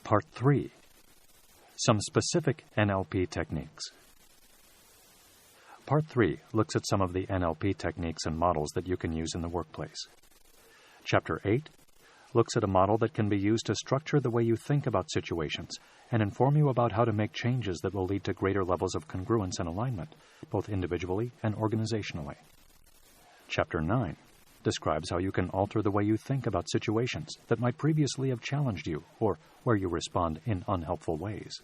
Part 3. Some specific NLP techniques. Part 3 looks at some of the NLP techniques and models that you can use in the workplace. Chapter 8 looks at a model that can be used to structure the way you think about situations and inform you about how to make changes that will lead to greater levels of congruence and alignment, both individually and organizationally. Chapter 9 describes how you can alter the way you think about situations that might previously have challenged you or where you respond in unhelpful ways.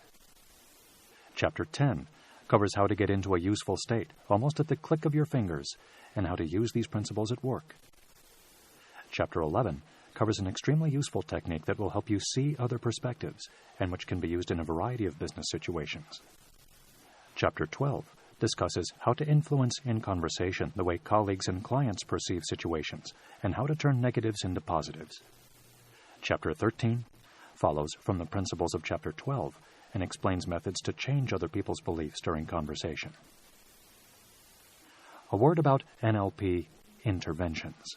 Chapter 10 covers how to get into a useful state, almost at the click of your fingers, and how to use these principles at work. Chapter 11 covers an extremely useful technique that will help you see other perspectives and which can be used in a variety of business situations. Chapter 12 discusses how to influence in conversation the way colleagues and clients perceive situations and how to turn negatives into positives. Chapter 13 follows from the principles of Chapter 12 and explains methods to change other people's beliefs during conversation. A word about NLP interventions.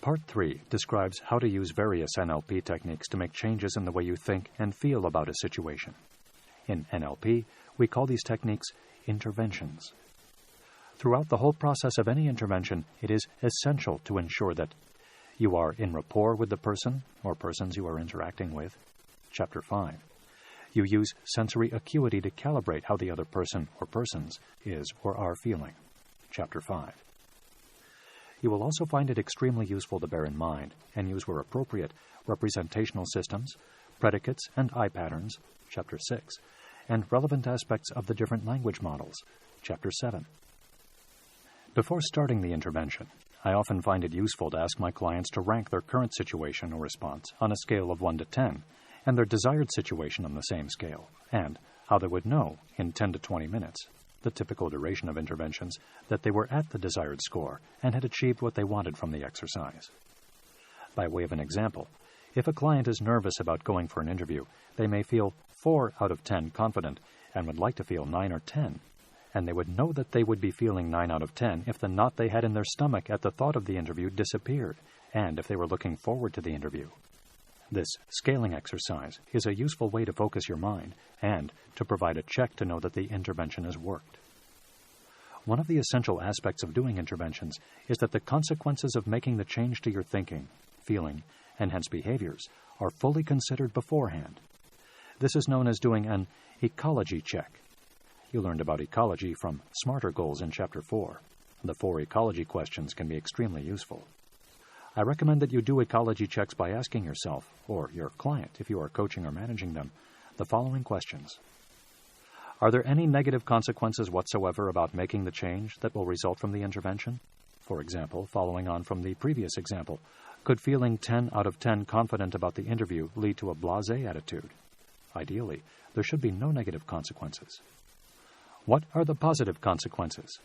Part 3 describes how to use various NLP techniques to make changes in the way you think and feel about a situation. In NLP, we call these techniques interventions. Throughout the whole process of any intervention, it is essential to ensure that you are in rapport with the person or persons you are interacting with. Chapter 5. You use sensory acuity to calibrate how the other person or persons is or are feeling. Chapter 5. You will also find it extremely useful to bear in mind, and use where appropriate, representational systems, predicates, and I patterns, Chapter 6, and relevant aspects of the different language models, Chapter 7. Before starting the intervention, I often find it useful to ask my clients to rank their current situation or response on a scale of 1 to 10, and their desired situation on the same scale, and how they would know, in 10 to 20 minutes, the typical duration of interventions, that they were at the desired score and had achieved what they wanted from the exercise. By way of an example, if a client is nervous about going for an interview, they may feel 4 out of 10 confident and would like to feel 9 or 10, and they would know that they would be feeling 9 out of 10 if the knot they had in their stomach at the thought of the interview disappeared, and if they were looking forward to the interview. This scaling exercise is a useful way to focus your mind and to provide a check to know that the intervention has worked. One of the essential aspects of doing interventions is that the consequences of making the change to your thinking, feeling, and hence behaviors are fully considered beforehand. This is known as doing an ecology check. You learned about ecology from Smarter Goals in Chapter 4. The 4 ecology questions can be extremely useful. I recommend that you do ecology checks by asking yourself, or your client if you are coaching or managing them, the following questions. Are there any negative consequences whatsoever about making the change that will result from the intervention? For example, following on from the previous example, could feeling 10 out of 10 confident about the interview lead to a blasé attitude? Ideally, there should be no negative consequences. What are the positive consequences?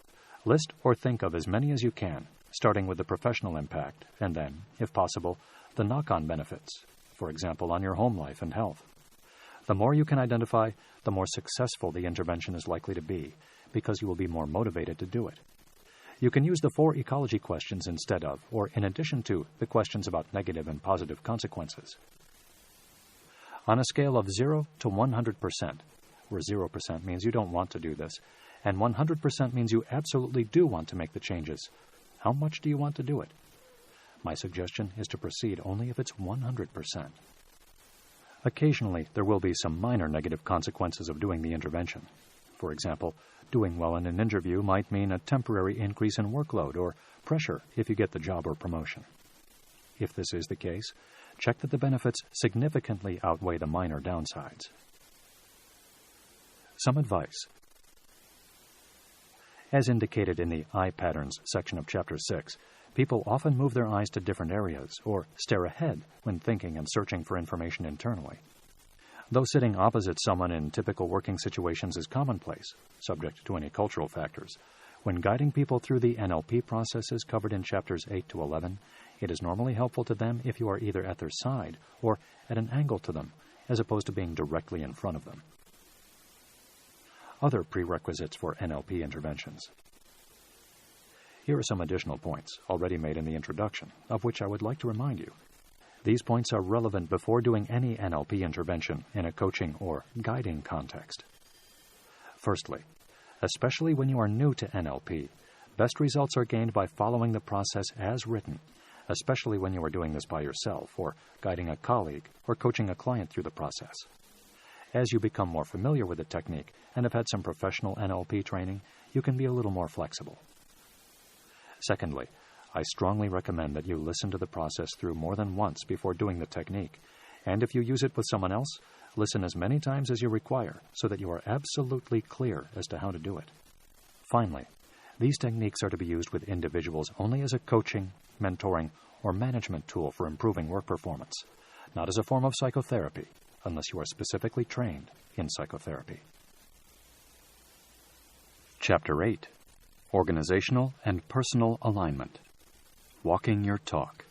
List or think of as many as you can, starting with the professional impact, and then, if possible, the knock-on benefits, for example, on your home life and health. The more you can identify, the more successful the intervention is likely to be, because you will be more motivated to do it. You can use the 4 ecology questions instead of, or in addition to, the questions about negative and positive consequences. On a scale of 0 to 100%, where 0% means you don't want to do this, and 100% means you absolutely do want to make the changes, how much do you want to do it? My suggestion is to proceed only if it's 100%. Occasionally, there will be some minor negative consequences of doing the intervention. For example, doing well in an interview might mean a temporary increase in workload or pressure if you get the job or promotion. If this is the case, check that the benefits significantly outweigh the minor downsides. Some advice. As indicated in the I patterns section of Chapter 6, people often move their eyes to different areas or stare ahead when thinking and searching for information internally. Though sitting opposite someone in typical working situations is commonplace, subject to any cultural factors, when guiding people through the NLP processes covered in Chapters 8 to 11, it is normally helpful to them if you are either at their side or at an angle to them, as opposed to being directly in front of them. Other prerequisites for NLP interventions. Here are some additional points already made in the introduction, of which I would like to remind you. These points are relevant before doing any NLP intervention in a coaching or guiding context. Firstly, especially when you are new to NLP, best results are gained by following the process as written, especially when you are doing this by yourself or guiding a colleague or coaching a client through the process. As you become more familiar with the technique and have had some professional NLP training, you can be a little more flexible. Secondly, I strongly recommend that you listen to the process through more than once before doing the technique, and if you use it with someone else, listen as many times as you require so that you are absolutely clear as to how to do it. Finally, these techniques are to be used with individuals only as a coaching, mentoring, or management tool for improving work performance, not as a form of psychotherapy, unless you are specifically trained in psychotherapy. Chapter 8. Organizational and Personal Alignment. Walking your talk.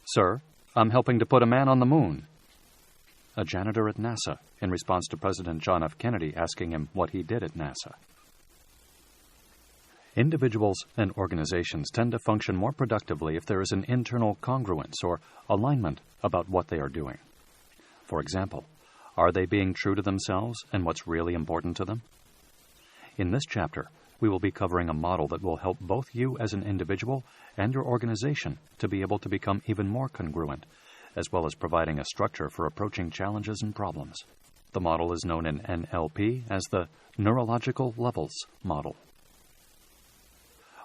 Sir, I'm helping to put a man on the moon. A janitor at NASA, in response to President John F. Kennedy asking him what he did at NASA. Individuals and organizations tend to function more productively if there is an internal congruence or alignment about what they are doing. For example, are they being true to themselves and what's really important to them? In this chapter, we will be covering a model that will help both you as an individual and your organization to be able to become even more congruent, as well as providing a structure for approaching challenges and problems. The model is known in NLP as the Neurological Levels Model.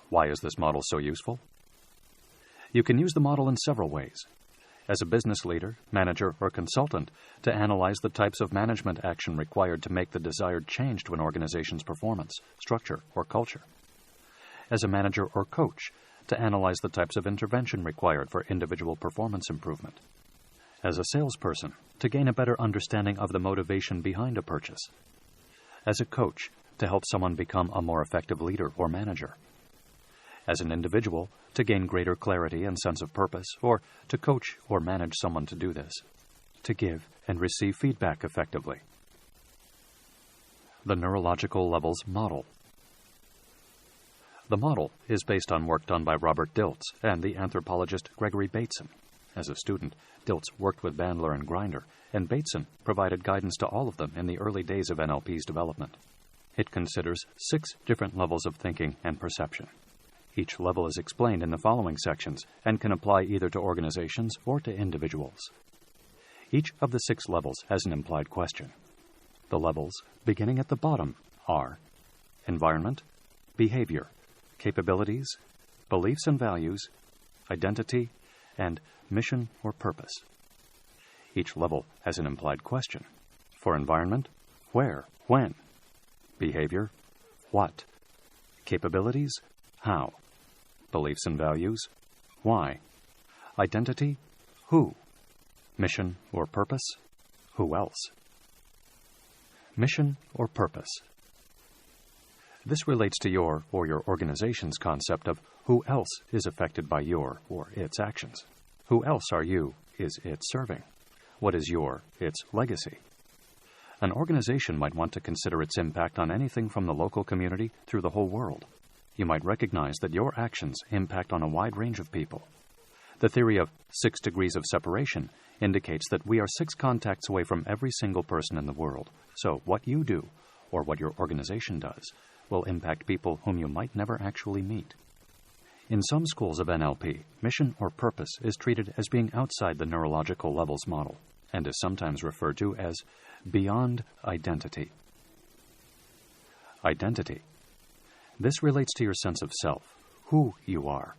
Why is this model so useful? You can use the model in several ways. As a business leader, manager, or consultant, to analyze the types of management action required to make the desired change to an organization's performance, structure, or culture. As a manager or coach, to analyze the types of intervention required for individual performance improvement. As a salesperson, to gain a better understanding of the motivation behind a purchase. As a coach, to help someone become a more effective leader or manager. As an individual, to gain greater clarity and sense of purpose, or to coach or manage someone to do this. To give and receive feedback effectively. The Neurological Levels Model. The model is based on work done by Robert Dilts and the anthropologist Gregory Bateson. As a student, Dilts worked with Bandler and Grinder, and Bateson provided guidance to all of them in the early days of NLP's development. It considers 6 different levels of thinking and perception. Each level is explained in the following sections and can apply either to organizations or to individuals. Each of the 6 levels has an implied question. The levels, beginning at the bottom, are environment, behavior, capabilities, beliefs and values, identity, and mission or purpose. Each level has an implied question. For environment, where, when. Behavior, what. Capabilities, how. Beliefs and values, why. Identity, who. Mission or purpose, who else. Mission or purpose. This relates to your or your organization's concept of who else is affected by your or its actions. Who else are you, is it serving? What is its legacy? An organization might want to consider its impact on anything from the local community through the whole world. You might recognize that your actions impact on a wide range of people. The theory of 6 degrees of separation indicates that we are 6 contacts away from every single person in the world. So what you do, or what your organization does, will impact people whom you might never actually meet. In some schools of NLP, mission or purpose is treated as being outside the neurological levels model, and is sometimes referred to as beyond identity. Identity. This relates to your sense of self, who you are.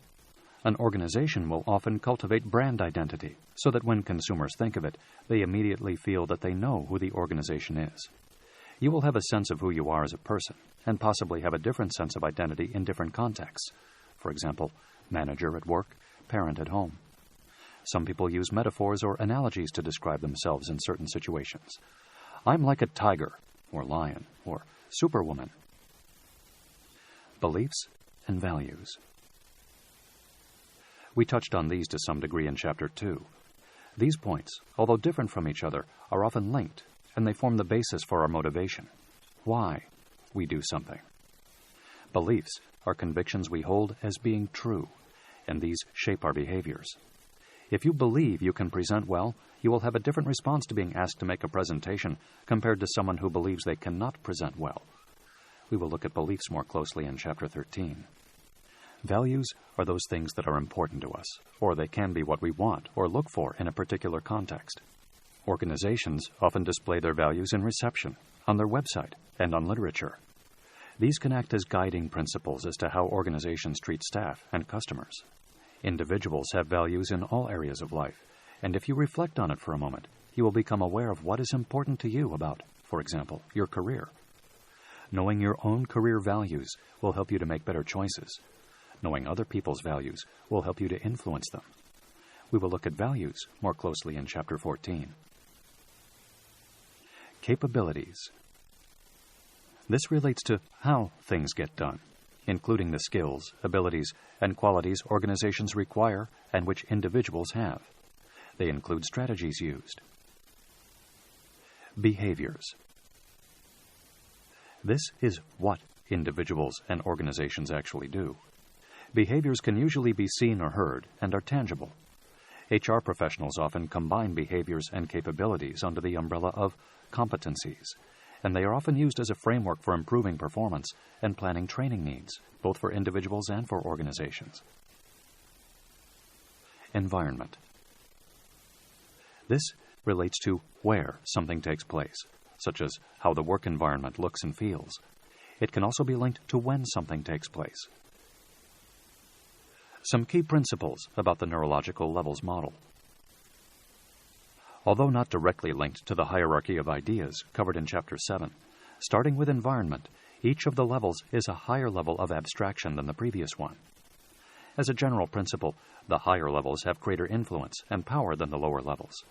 An organization will often cultivate brand identity, so that when consumers think of it, they immediately feel that they know who the organization is. You will have a sense of who you are as a person, and possibly have a different sense of identity in different contexts. For example, manager at work, parent at home. Some people use metaphors or analogies to describe themselves in certain situations. I'm like a tiger, or lion, or superwoman. Beliefs and values. We touched on these to some degree in Chapter 2. These points, although different from each other, are often linked, and they form the basis for our motivation. Why we do something. Beliefs are convictions we hold as being true, and these shape our behaviors. If you believe you can present well, you will have a different response to being asked to make a presentation compared to someone who believes they cannot present well. We will look at beliefs more closely in Chapter 13. Values are those things that are important to us, or they can be what we want or look for in a particular context. Organizations often display their values in reception, on their website, and on literature. These can act as guiding principles as to how organizations treat staff and customers. Individuals have values in all areas of life, and if you reflect on it for a moment, you will become aware of what is important to you about, for example, your career. Knowing your own career values will help you to make better choices. Knowing other people's values will help you to influence them. We will look at values more closely in Chapter 14. Capabilities. This relates to how things get done, including the skills, abilities, and qualities organizations require and which individuals have. They include strategies used. Behaviors. This is what individuals and organizations actually do. Behaviors can usually be seen or heard and are tangible. HR professionals often combine behaviors and capabilities under the umbrella of competencies, and they are often used as a framework for improving performance and planning training needs, both for individuals and for organizations. Environment. This relates to where something takes place, such as how the work environment looks and feels. It can also be linked to when something takes place. Some key principles about the neurological levels model. Although not directly linked to the hierarchy of ideas covered in Chapter 7, starting with environment, each of the levels is a higher level of abstraction than the previous one. As a general principle, the higher levels have greater influence and power than the lower levels.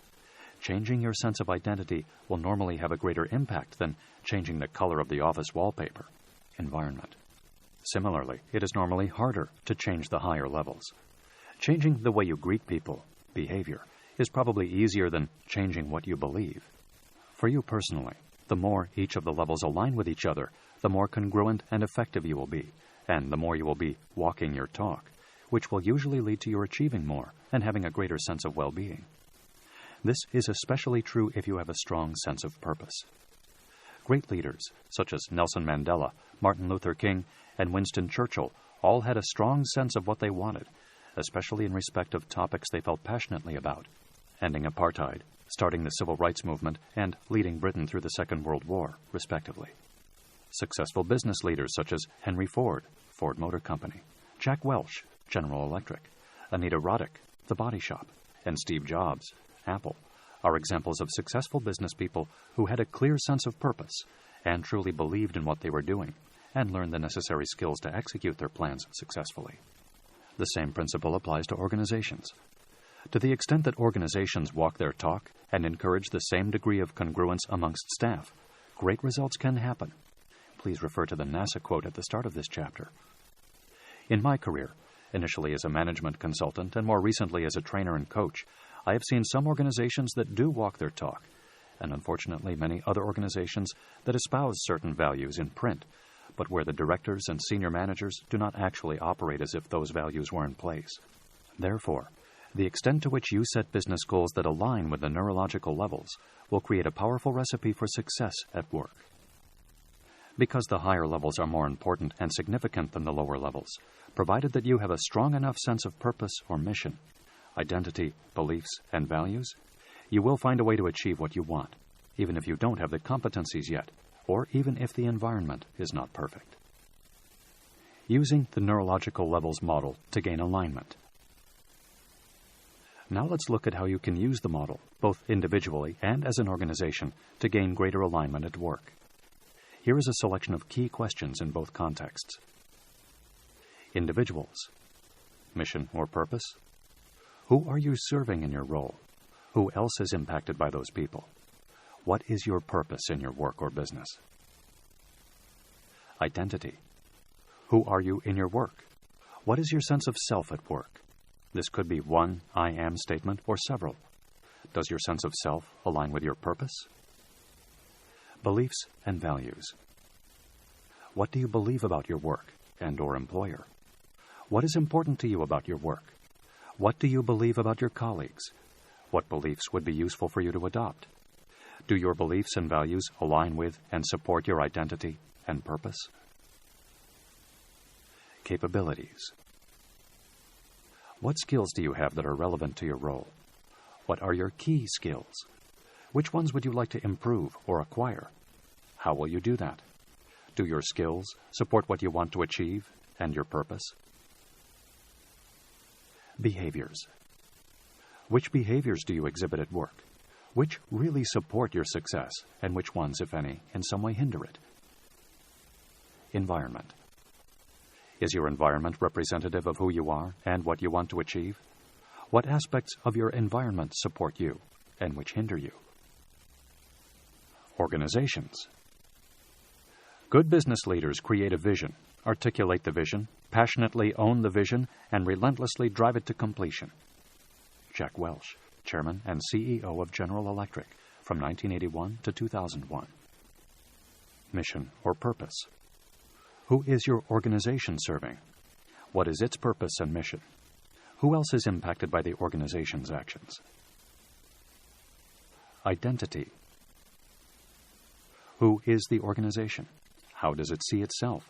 Changing your sense of identity will normally have a greater impact than changing the color of the office wallpaper, environment. Similarly, it is normally harder to change the higher levels. Changing the way you greet people, behavior, is probably easier than changing what you believe. For you personally, the more each of the levels align with each other, the more congruent and effective you will be, and the more you will be walking your talk, which will usually lead to your achieving more and having a greater sense of well-being. This is especially true if you have a strong sense of purpose. Great leaders, such as Nelson Mandela, Martin Luther King, and Winston Churchill, all had a strong sense of what they wanted, especially in respect of topics they felt passionately about: ending apartheid, starting the civil rights movement, and leading Britain through the Second World War, respectively. Successful business leaders such as Henry Ford, Ford Motor Company, Jack Welch, General Electric, Anita Roddick, The Body Shop, and Steve Jobs, Apple, are examples of successful business people who had a clear sense of purpose and truly believed in what they were doing and learned the necessary skills to execute their plans successfully. The same principle applies to organizations. To the extent that organizations walk their talk and encourage the same degree of congruence amongst staff, great results can happen. Please refer to the NASA quote at the start of this chapter. In my career, initially as a management consultant and more recently as a trainer and coach, I have seen some organizations that do walk their talk, and unfortunately many other organizations that espouse certain values in print, but where the directors and senior managers do not actually operate as if those values were in place. Therefore, the extent to which you set business goals that align with the neurological levels will create a powerful recipe for success at work. Because the higher levels are more important and significant than the lower levels, provided that you have a strong enough sense of purpose or mission, identity, beliefs, and values, you will find a way to achieve what you want, even if you don't have the competencies yet, or even if the environment is not perfect. Using the neurological levels model to gain alignment. Now let's look at how you can use the model, both individually and as an organization, to gain greater alignment at work. Here is a selection of key questions in both contexts. Individuals. Mission or purpose? Who are you serving in your role? Who else is impacted by those people? What is your purpose in your work or business? Identity. Who are you in your work? What is your sense of self at work? This could be one I am statement or several. Does your sense of self align with your purpose? Beliefs and values. What do you believe about your work and/or employer? What is important to you about your work? What do you believe about your colleagues? What beliefs would be useful for you to adopt? Do your beliefs and values align with and support your identity and purpose? Capabilities. What skills do you have that are relevant to your role? What are your key skills? Which ones would you like to improve or acquire? How will you do that? Do your skills support what you want to achieve and your purpose? Behaviors. Which behaviors do you exhibit at work? Which really support your success, and which ones, if any, in some way hinder it? Environment. Is your environment representative of who you are and what you want to achieve? What aspects of your environment support you, and which hinder you? Organizations. Good business leaders create a vision, articulate the vision, passionately own the vision, and relentlessly drive it to completion. Jack Welch, Chairman and CEO of General Electric, from 1981 to 2001. Mission or purpose. Who is your organization serving? What is its purpose and mission? Who else is impacted by the organization's actions? Identity. Who is the organization? How does it see itself?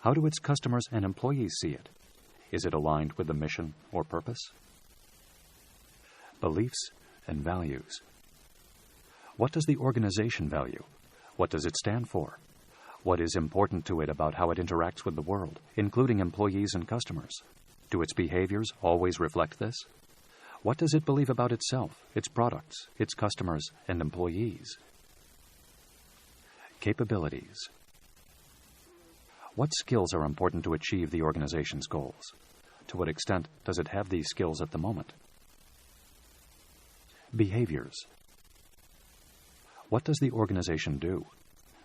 How do its customers and employees see it? Is it aligned with the mission or purpose? Beliefs and values. What does the organization value? What does it stand for? What is important to it about how it interacts with the world, including employees and customers? Do its behaviors always reflect this? What does it believe about itself, its products, its customers, and employees? Capabilities. What skills are important to achieve the organization's goals? To what extent does it have these skills at the moment? Behaviors. What does the organization do?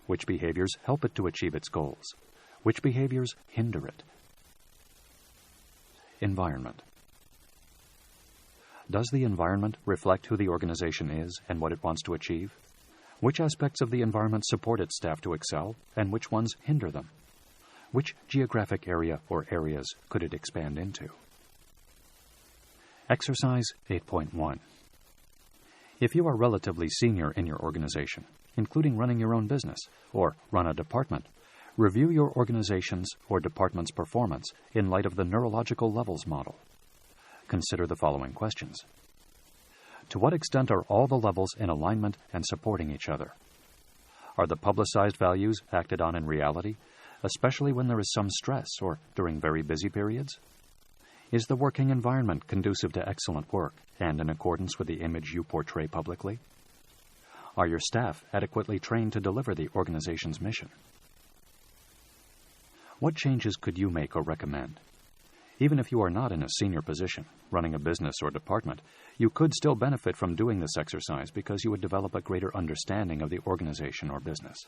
Which behaviors help it to achieve its goals? Which behaviors hinder it? Environment. Does the environment reflect who the organization is and what it wants to achieve? Which aspects of the environment support its staff to excel, and which ones hinder them? Which geographic area or areas could it expand into? Exercise 8.1. If you are relatively senior in your organization, including running your own business or run a department, review your organization's or department's performance in light of the neurological levels model. Consider the following questions. To what extent are all the levels in alignment and supporting each other? Are the publicized values acted on in reality, especially when there is some stress or during very busy periods? Is the working environment conducive to excellent work and in accordance with the image you portray publicly? Are your staff adequately trained to deliver the organization's mission? What changes could you make or recommend? Even if you are not in a senior position, running a business or department, you could still benefit from doing this exercise because you would develop a greater understanding of the organization or business.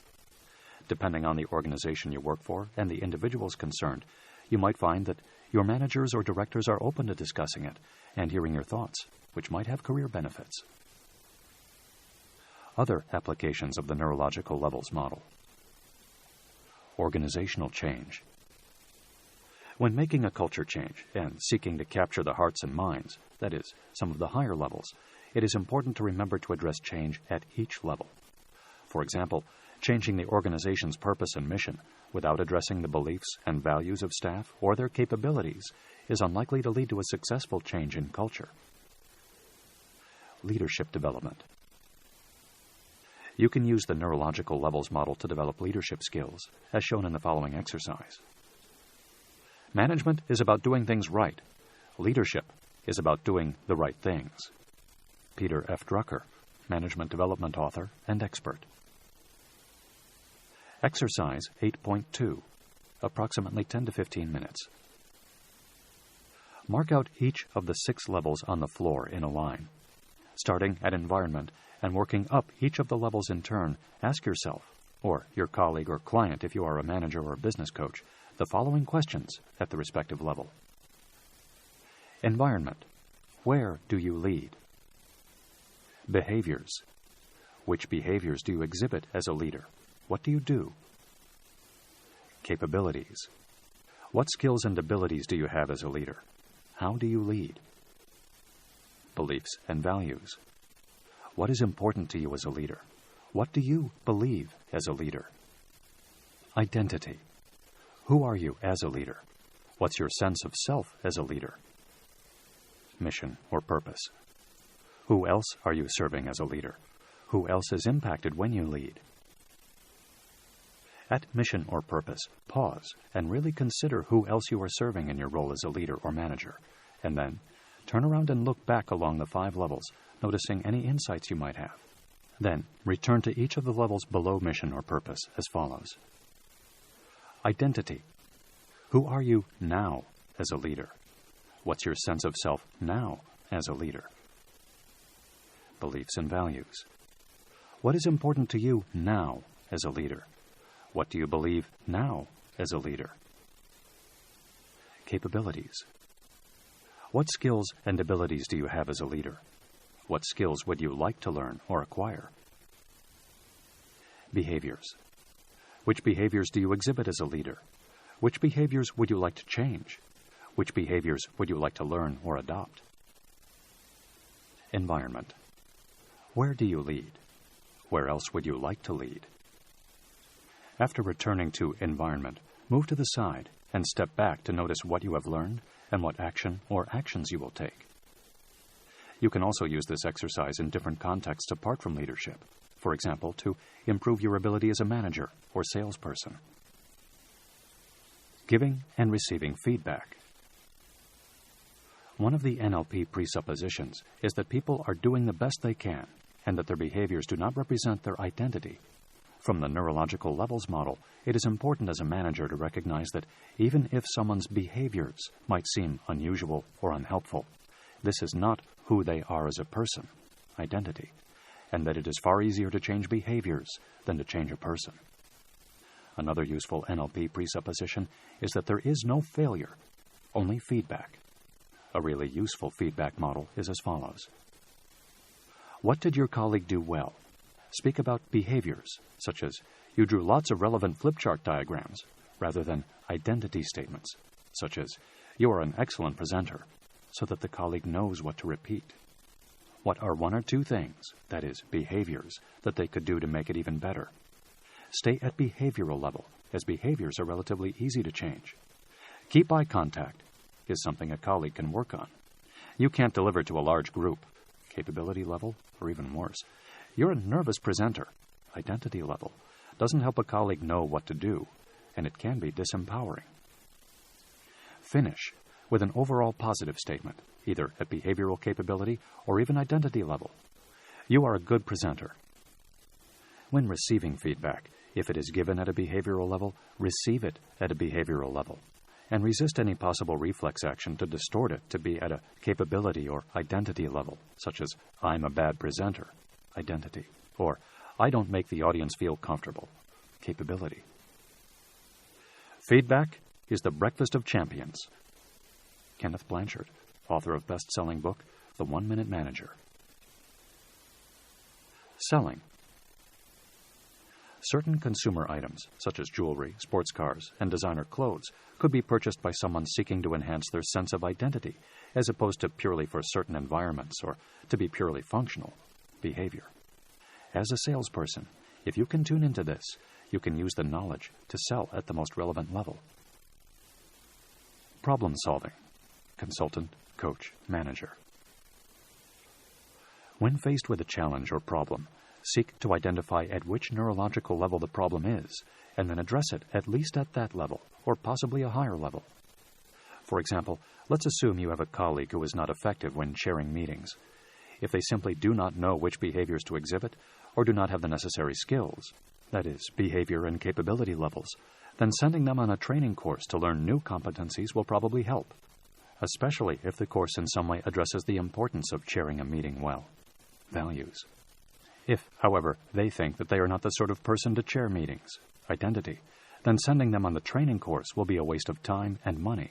Depending on the organization you work for and the individuals concerned, you might find that your managers or directors are open to discussing it and hearing your thoughts, which might have career benefits. Other applications of the neurological levels model. Organizational change. When making a culture change and seeking to capture the hearts and minds, that is, some of the higher levels, it is important to remember to address change at each level. For example, changing the organization's purpose and mission without addressing the beliefs and values of staff or their capabilities is unlikely to lead to a successful change in culture. Leadership development. You can use the neurological levels model to develop leadership skills, as shown in the following exercise. Management is about doing things right. Leadership is about doing the right things. Peter F. Drucker, management development author and expert. Exercise 8.2, approximately 10 to 15 minutes. Mark out each of the 6 levels on the floor in a line. Starting at environment and working up each of the levels in turn, ask yourself, or your colleague or client if you are a manager or a business coach, the following questions at the respective level. Environment. Where do you lead? Behaviors. Which behaviors do you exhibit as a leader? What do you do? Capabilities. What skills and abilities do you have as a leader? How do you lead? Beliefs and values. What is important to you as a leader? What do you believe as a leader? Identity. Who are you as a leader? What's your sense of self as a leader? Mission or purpose. Who else are you serving as a leader? Who else is impacted when you lead? At mission or purpose, pause and really consider who else you are serving in your role as a leader or manager, and then turn around and look back along the 5 levels, noticing any insights you might have. Then, return to each of the levels below mission or purpose as follows. Identity. Who are you now as a leader? What's your sense of self now as a leader? Beliefs and values. What is important to you now as a leader? What do you believe now as a leader? Capabilities. What skills and abilities do you have as a leader? What skills would you like to learn or acquire? Behaviors. Which behaviors do you exhibit as a leader? Which behaviors would you like to change? Which behaviors would you like to learn or adopt? Environment. Where do you lead? Where else would you like to lead? After returning to environment, move to the side and step back to notice what you have learned and what action or actions you will take. You can also use this exercise in different contexts apart from leadership. For example, to improve your ability as a manager or salesperson. Giving and receiving feedback. One of the NLP presuppositions is that people are doing the best they can and that their behaviors do not represent their identity. From the neurological levels model, it is important as a manager to recognize that even if someone's behaviors might seem unusual or unhelpful, this is not who they are as a person, identity, and that it is far easier to change behaviors than to change a person. Another useful NLP presupposition is that there is no failure, only feedback. A really useful feedback model is as follows. What did your colleague do well? Speak about behaviors, such as, you drew lots of relevant flip chart diagrams, rather than identity statements, such as, you are an excellent presenter, so that the colleague knows what to repeat. What are 1 or 2 things, that is, behaviors, that they could do to make it even better? Stay at behavioral level, as behaviors are relatively easy to change. Keep eye contact is something a colleague can work on. You can't deliver to a large group, capability level, or even worse. You're a nervous presenter, identity level, doesn't help a colleague know what to do, and it can be disempowering. Finish with an overall positive statement, either at behavioral capability or even identity level. You are a good presenter. When receiving feedback, if it is given at a behavioral level, receive it at a behavioral level, and resist any possible reflex action to distort it to be at a capability or identity level, such as, I'm a bad presenter, identity, or I don't make the audience feel comfortable, capability. Feedback is the breakfast of champions. Kenneth Blanchard, author of best-selling book, The 1-Minute Manager. Selling. Certain consumer items, such as jewelry, sports cars, and designer clothes, could be purchased by someone seeking to enhance their sense of identity, as opposed to purely for certain environments or to be purely functional, behavior. As a salesperson, if you can tune into this, you can use the knowledge to sell at the most relevant level. Problem solving. Consultant, coach, manager. When faced with a challenge or problem, seek to identify at which neurological level the problem is, and then address it at least at that level, or possibly a higher level. For example, let's assume you have a colleague who is not effective when chairing meetings. If they simply do not know which behaviors to exhibit, or do not have the necessary skills, that is, behavior and capability levels, then sending them on a training course to learn new competencies will probably help, especially if the course in some way addresses the importance of chairing a meeting well. Values. If, however, they think that they are not the sort of person to chair meetings, identity, then sending them on the training course will be a waste of time and money.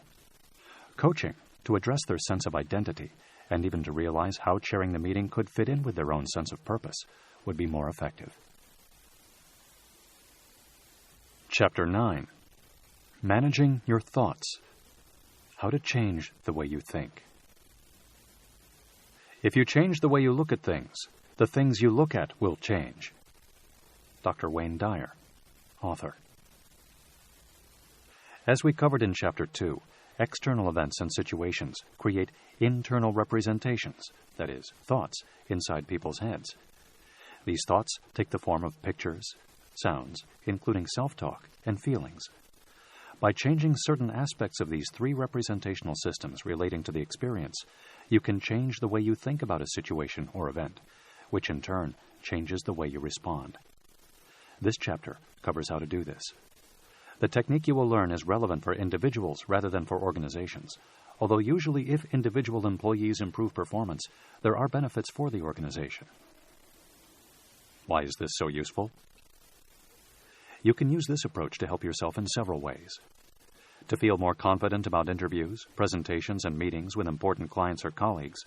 Coaching to address their sense of identity and even to realize how chairing the meeting could fit in with their own sense of purpose would be more effective. Chapter 9. Managing Your Thoughts. How to change the way you think. If you change the way you look at things, the things you look at will change. Dr. Wayne Dyer, author. As we covered in Chapter 2, external events and situations create internal representations, that is, thoughts, inside people's heads. These thoughts take the form of pictures, sounds, including self-talk, and feelings. By changing certain aspects of these three representational systems relating to the experience, you can change the way you think about a situation or event, which in turn changes the way you respond. This chapter covers how to do this. The technique you will learn is relevant for individuals rather than for organizations, although usually if individual employees improve performance, there are benefits for the organization. Why is this so useful? You can use this approach to help yourself in several ways. To feel more confident about interviews, presentations, and meetings with important clients or colleagues.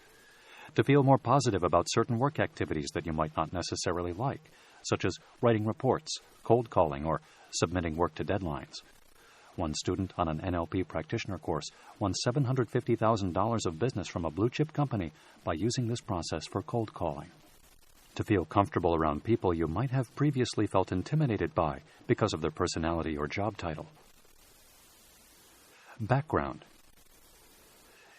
To feel more positive about certain work activities that you might not necessarily like, such as writing reports, cold calling, or submitting work to deadlines. One student on an NLP practitioner course won $750,000 of business from a blue-chip company by using this process for cold calling. To feel comfortable around people you might have previously felt intimidated by because of their personality or job title. Background.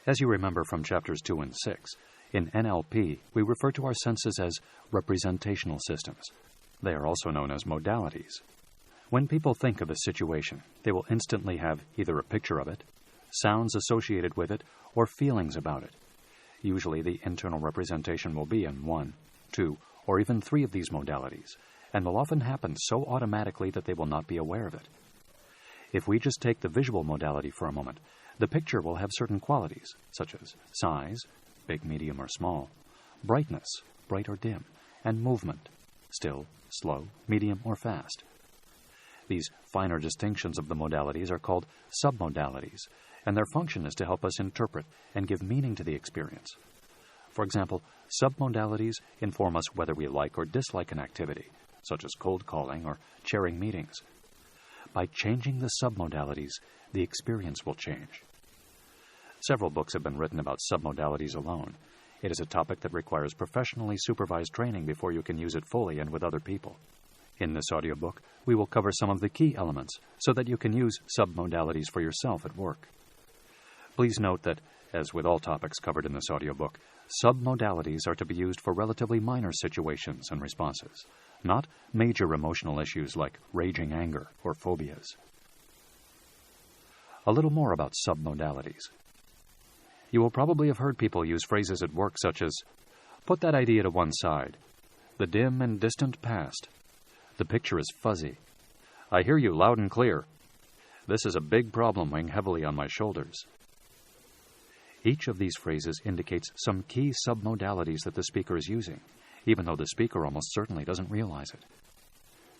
As you remember from Chapters 2 and 6, in NLP, we refer to our senses as representational systems. They are also known as modalities. When people think of a situation, they will instantly have either a picture of it, sounds associated with it, or feelings about it. Usually the internal representation will be in 1, 2, or even 3 of these modalities, and will often happen so automatically that they will not be aware of it. If we just take the visual modality for a moment, the picture will have certain qualities, such as size, big, medium, or small, brightness, bright or dim, and movement, still, slow, medium, or fast. These finer distinctions of the modalities are called submodalities, and their function is to help us interpret and give meaning to the experience. For example, submodalities inform us whether we like or dislike an activity, such as cold calling or chairing meetings. By changing the submodalities, the experience will change. Several books have been written about submodalities alone. It is a topic that requires professionally supervised training before you can use it fully and with other people. In this audiobook, we will cover some of the key elements so that you can use submodalities for yourself at work. Please note that, as with all topics covered in this audiobook, submodalities are to be used for relatively minor situations and responses, not major emotional issues like raging anger or phobias. A little more about submodalities. You will probably have heard people use phrases at work such as, "Put that idea to one side," "the dim and distant past," "the picture is fuzzy," "I hear you loud and clear," "this is a big problem weighing heavily on my shoulders." Each of these phrases indicates some key submodalities that the speaker is using, even though the speaker almost certainly doesn't realize it.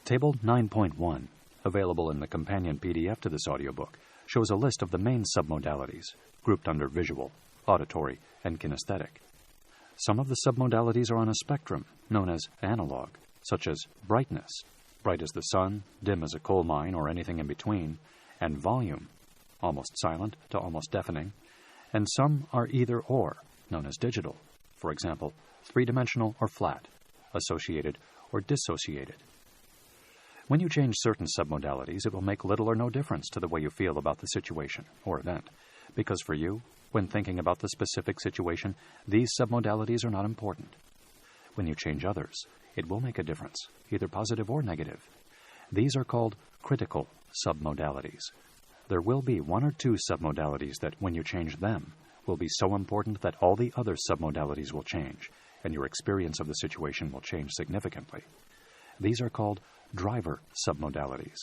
Table 9.1, available in the companion PDF to this audiobook, shows a list of the main submodalities, grouped under visual, auditory, and kinesthetic. Some of the submodalities are on a spectrum, known as analog, such as brightness, bright as the sun, dim as a coal mine or anything in between, and volume, almost silent to almost deafening, and some are either or, known as digital, for example, three-dimensional or flat, associated or dissociated. When you change certain submodalities, it will make little or no difference to the way you feel about the situation or event, because for you, when thinking about the specific situation, these submodalities are not important. When you change others, it will make a difference, either positive or negative. These are called critical submodalities. There will be 1 or 2 submodalities that, when you change them, will be so important that all the other submodalities will change, and your experience of the situation will change significantly. These are called driver submodalities.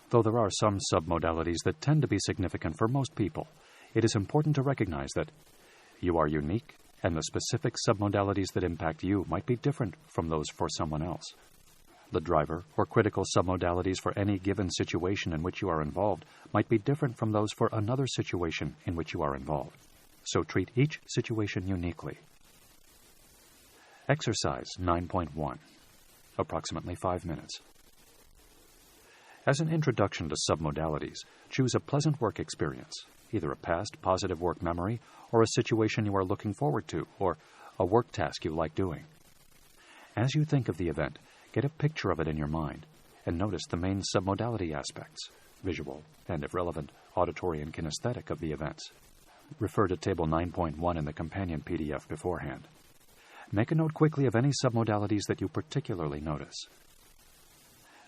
Though there are some submodalities that tend to be significant for most people, it is important to recognize that you are unique, and the specific submodalities that impact you might be different from those for someone else. The driver or critical submodalities for any given situation in which you are involved might be different from those for another situation in which you are involved. So treat each situation uniquely. Exercise 9.1. Approximately 5 minutes. As an introduction to submodalities, choose a pleasant work experience, either a past positive work memory or a situation you are looking forward to, or a work task you like doing. As you think of the event, get a picture of it in your mind and notice the main submodality aspects, visual, and if relevant, auditory and kinesthetic of the events. Refer to Table 9.1 in the companion PDF beforehand. Make a note quickly of any submodalities that you particularly notice.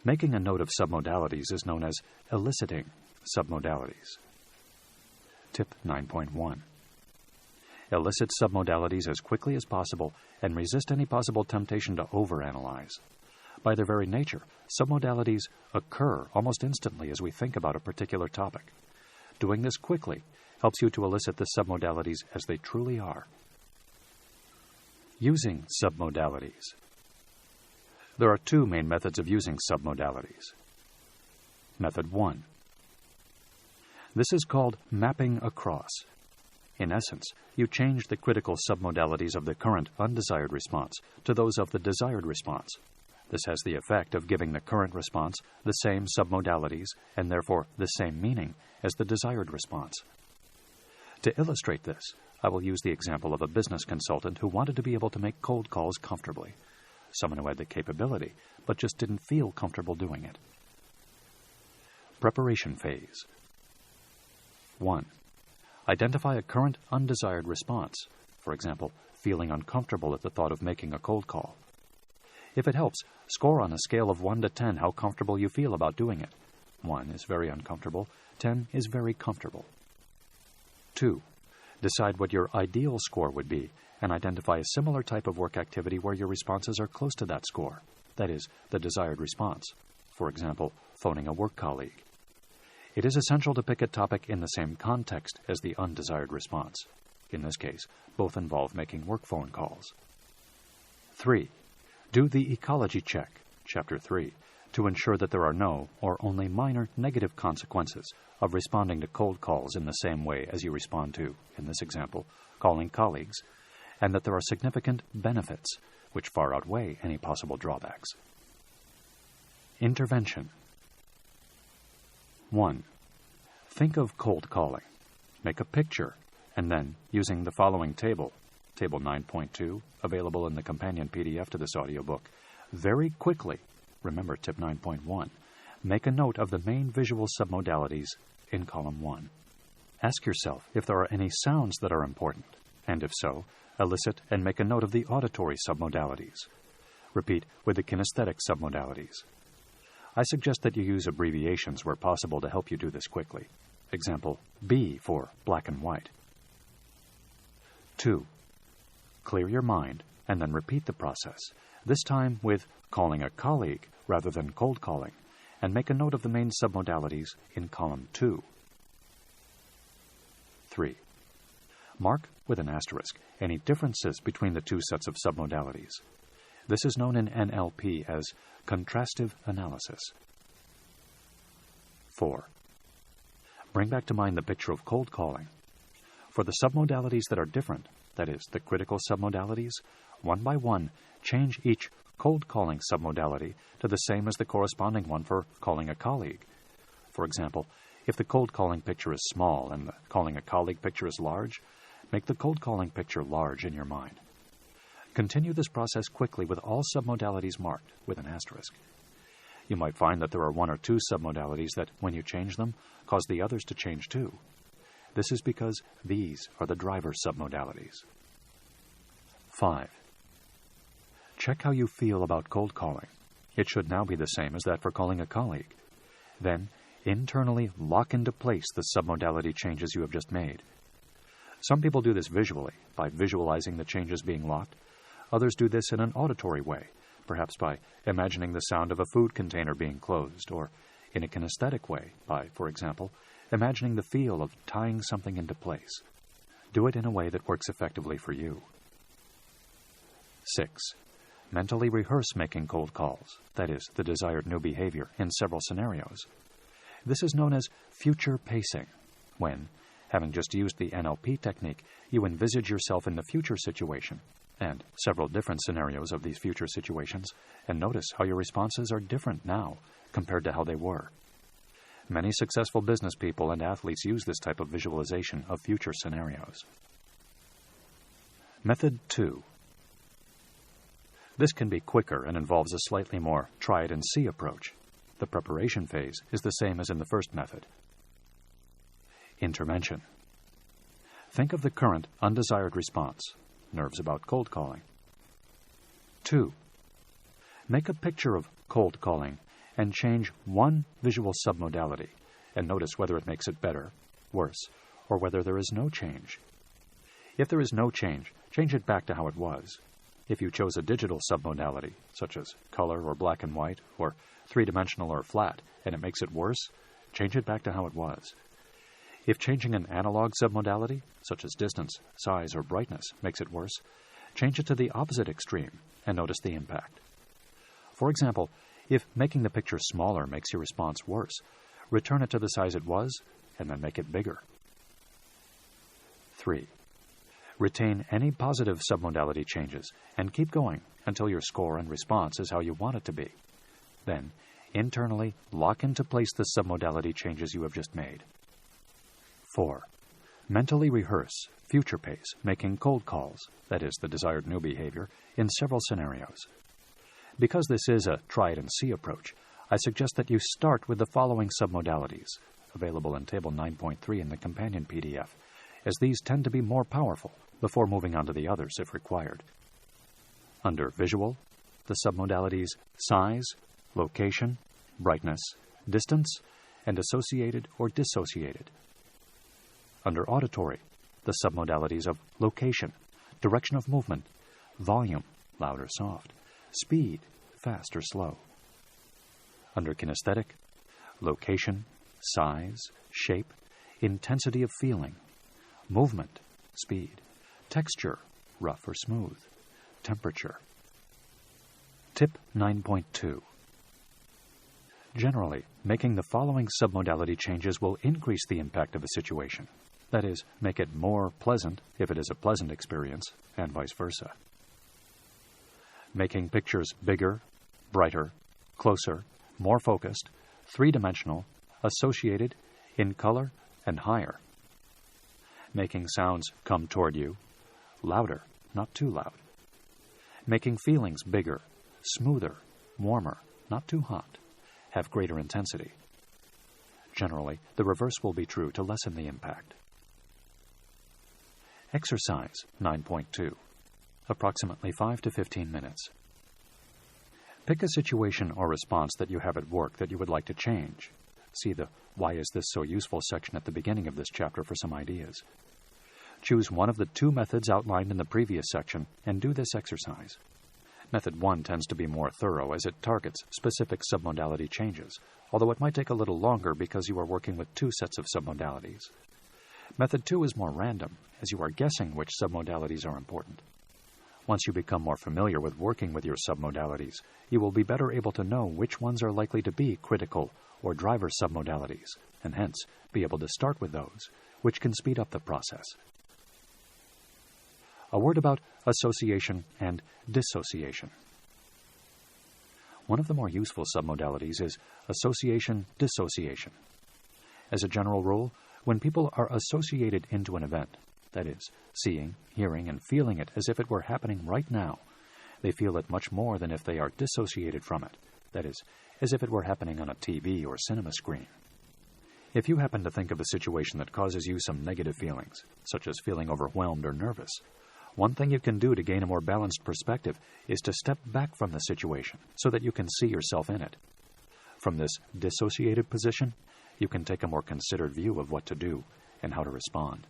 Making a note of submodalities is known as eliciting submodalities. Tip 9.1. Elicit submodalities as quickly as possible and resist any possible temptation to overanalyze. By their very nature, submodalities occur almost instantly as we think about a particular topic. Doing this quickly helps you to elicit the submodalities as they truly are. Using submodalities. There are two main methods of using submodalities. Method 1. This is called mapping across. In essence, you change the critical submodalities of the current undesired response to those of the desired response. This has the effect of giving the current response the same submodalities and therefore the same meaning as the desired response. To illustrate this, I will use the example of a business consultant who wanted to be able to make cold calls comfortably. Someone who had the capability, but just didn't feel comfortable doing it. Preparation phase. 1. Identify a current undesired response. For example, feeling uncomfortable at the thought of making a cold call. If it helps, score on a scale of 1 to 10 how comfortable you feel about doing it. 1 is very uncomfortable, 10 is very comfortable. 2. Decide what your ideal score would be and identify a similar type of work activity where your responses are close to that score, that is, the desired response. For example, phoning a work colleague. It is essential to pick a topic in the same context as the undesired response. In this case, both involve making work phone calls. 3. Do the ecology check, Chapter 3, to ensure that there are no or only minor negative consequences of responding to cold calls in the same way as you respond to, in this example, calling colleagues, and that there are significant benefits which far outweigh any possible drawbacks. Intervention. 1. Think of cold calling. Make a picture, and then, using the following table, Table 9.2, available in the companion PDF to this audiobook, very quickly, remember Tip 9.1, make a note of the main visual submodalities in Column 1. Ask yourself if there are any sounds that are important, and if so, elicit and make a note of the auditory submodalities. Repeat with the kinesthetic submodalities. I suggest that you use abbreviations where possible to help you do this quickly. Example, B for black and white. 2. Clear your mind and then repeat the process, this time with calling a colleague rather than cold calling, and make a note of the main submodalities in Column 2. 3. Mark with an asterisk any differences between the two sets of submodalities. This is known in NLP as contrastive analysis. 4. Bring back to mind the picture of cold calling. For the submodalities that are different, that is, the critical submodalities, one by one, change each cold calling submodality to the same as the corresponding one for calling a colleague. For example, if the cold calling picture is small and the calling a colleague picture is large, make the cold calling picture large in your mind. Continue this process quickly with all submodalities marked with an asterisk. You might find that there are 1 or 2 submodalities that, when you change them, cause the others to change too. This is because these are the driver submodalities. 5. Check how you feel about cold calling. It should now be the same as that for calling a colleague. Then, internally lock into place the submodality changes you have just made. Some people do this visually, by visualizing the changes being locked. Others do this in an auditory way, perhaps by imagining the sound of a food container being closed, or in a kinesthetic way, by, for example, imagining the feel of tying something into place. Do it in a way that works effectively for you. 6. Mentally rehearse making cold calls, that is, the desired new behavior, in several scenarios. This is known as future pacing, when, having just used the NLP technique, you envisage yourself in the future situation, and several different scenarios of these future situations, and notice how your responses are different now compared to how they were. Many successful business people and athletes use this type of visualization of future scenarios. Method 2. This can be quicker and involves a slightly more try-it-and-see approach. The preparation phase is the same as in the first method. Intervention. Think of the current undesired response, nerves about cold calling. 2. Make a picture of cold calling and change one visual submodality and notice whether it makes it better, worse, or whether there is no change. If there is no change, change it back to how it was. If you chose a digital submodality, such as color or black and white, or three-dimensional or flat, and it makes it worse, change it back to how it was. If changing an analog submodality, such as distance, size, or brightness, makes it worse, change it to the opposite extreme and notice the impact. For example, if making the picture smaller makes your response worse, return it to the size it was and then make it bigger. 3. Retain any positive submodality changes and keep going until your score and response is how you want it to be. Then, internally, lock into place the submodality changes you have just made. 4. Mentally rehearse, future pace, making cold calls, that is, the desired new behavior, in several scenarios. Because this is a try-it-and-see approach, I suggest that you start with the following submodalities, available in Table 9.3 in the companion PDF, as these tend to be more powerful before moving on to the others if required. Under Visual, the submodalities size, location, brightness, distance, and associated or dissociated. Under Auditory, the submodalities of location, direction of movement, volume, loud or soft, speed, fast or slow. Under Kinesthetic, location, size, shape, intensity of feeling, movement, speed, texture, rough or smooth, temperature. Tip 9.2. Generally, making the following submodality changes will increase the impact of a situation. That is, make it more pleasant if it is a pleasant experience, and vice versa. Making pictures bigger, brighter, closer, more focused, three-dimensional, associated, in color, and higher. Making sounds come toward you, louder, not too loud. Making feelings bigger, smoother, warmer, not too hot, have greater intensity. Generally, the reverse will be true to lessen the impact. Exercise 9.2. Approximately 5 to 15 minutes. Pick a situation or response that you have at work that you would like to change. See the Why is this so useful section at the beginning of this chapter for some ideas. Choose one of the two methods outlined in the previous section and do this exercise. Method 1 tends to be more thorough as it targets specific submodality changes, although it might take a little longer because you are working with two sets of submodalities. Method 2 is more random, as you are guessing which submodalities are important. Once you become more familiar with working with your submodalities, you will be better able to know which ones are likely to be critical or driver submodalities, and hence be able to start with those, which can speed up the process. A word about association and dissociation. One of the more useful submodalities is association-dissociation. As a general rule, when people are associated into an event, that is, seeing, hearing, and feeling it as if it were happening right now, they feel it much more than if they are dissociated from it, that is, as if it were happening on a TV or cinema screen. If you happen to think of a situation that causes you some negative feelings, such as feeling overwhelmed or nervous, one thing you can do to gain a more balanced perspective is to step back from the situation so that you can see yourself in it. From this dissociated position, you can take a more considered view of what to do and how to respond.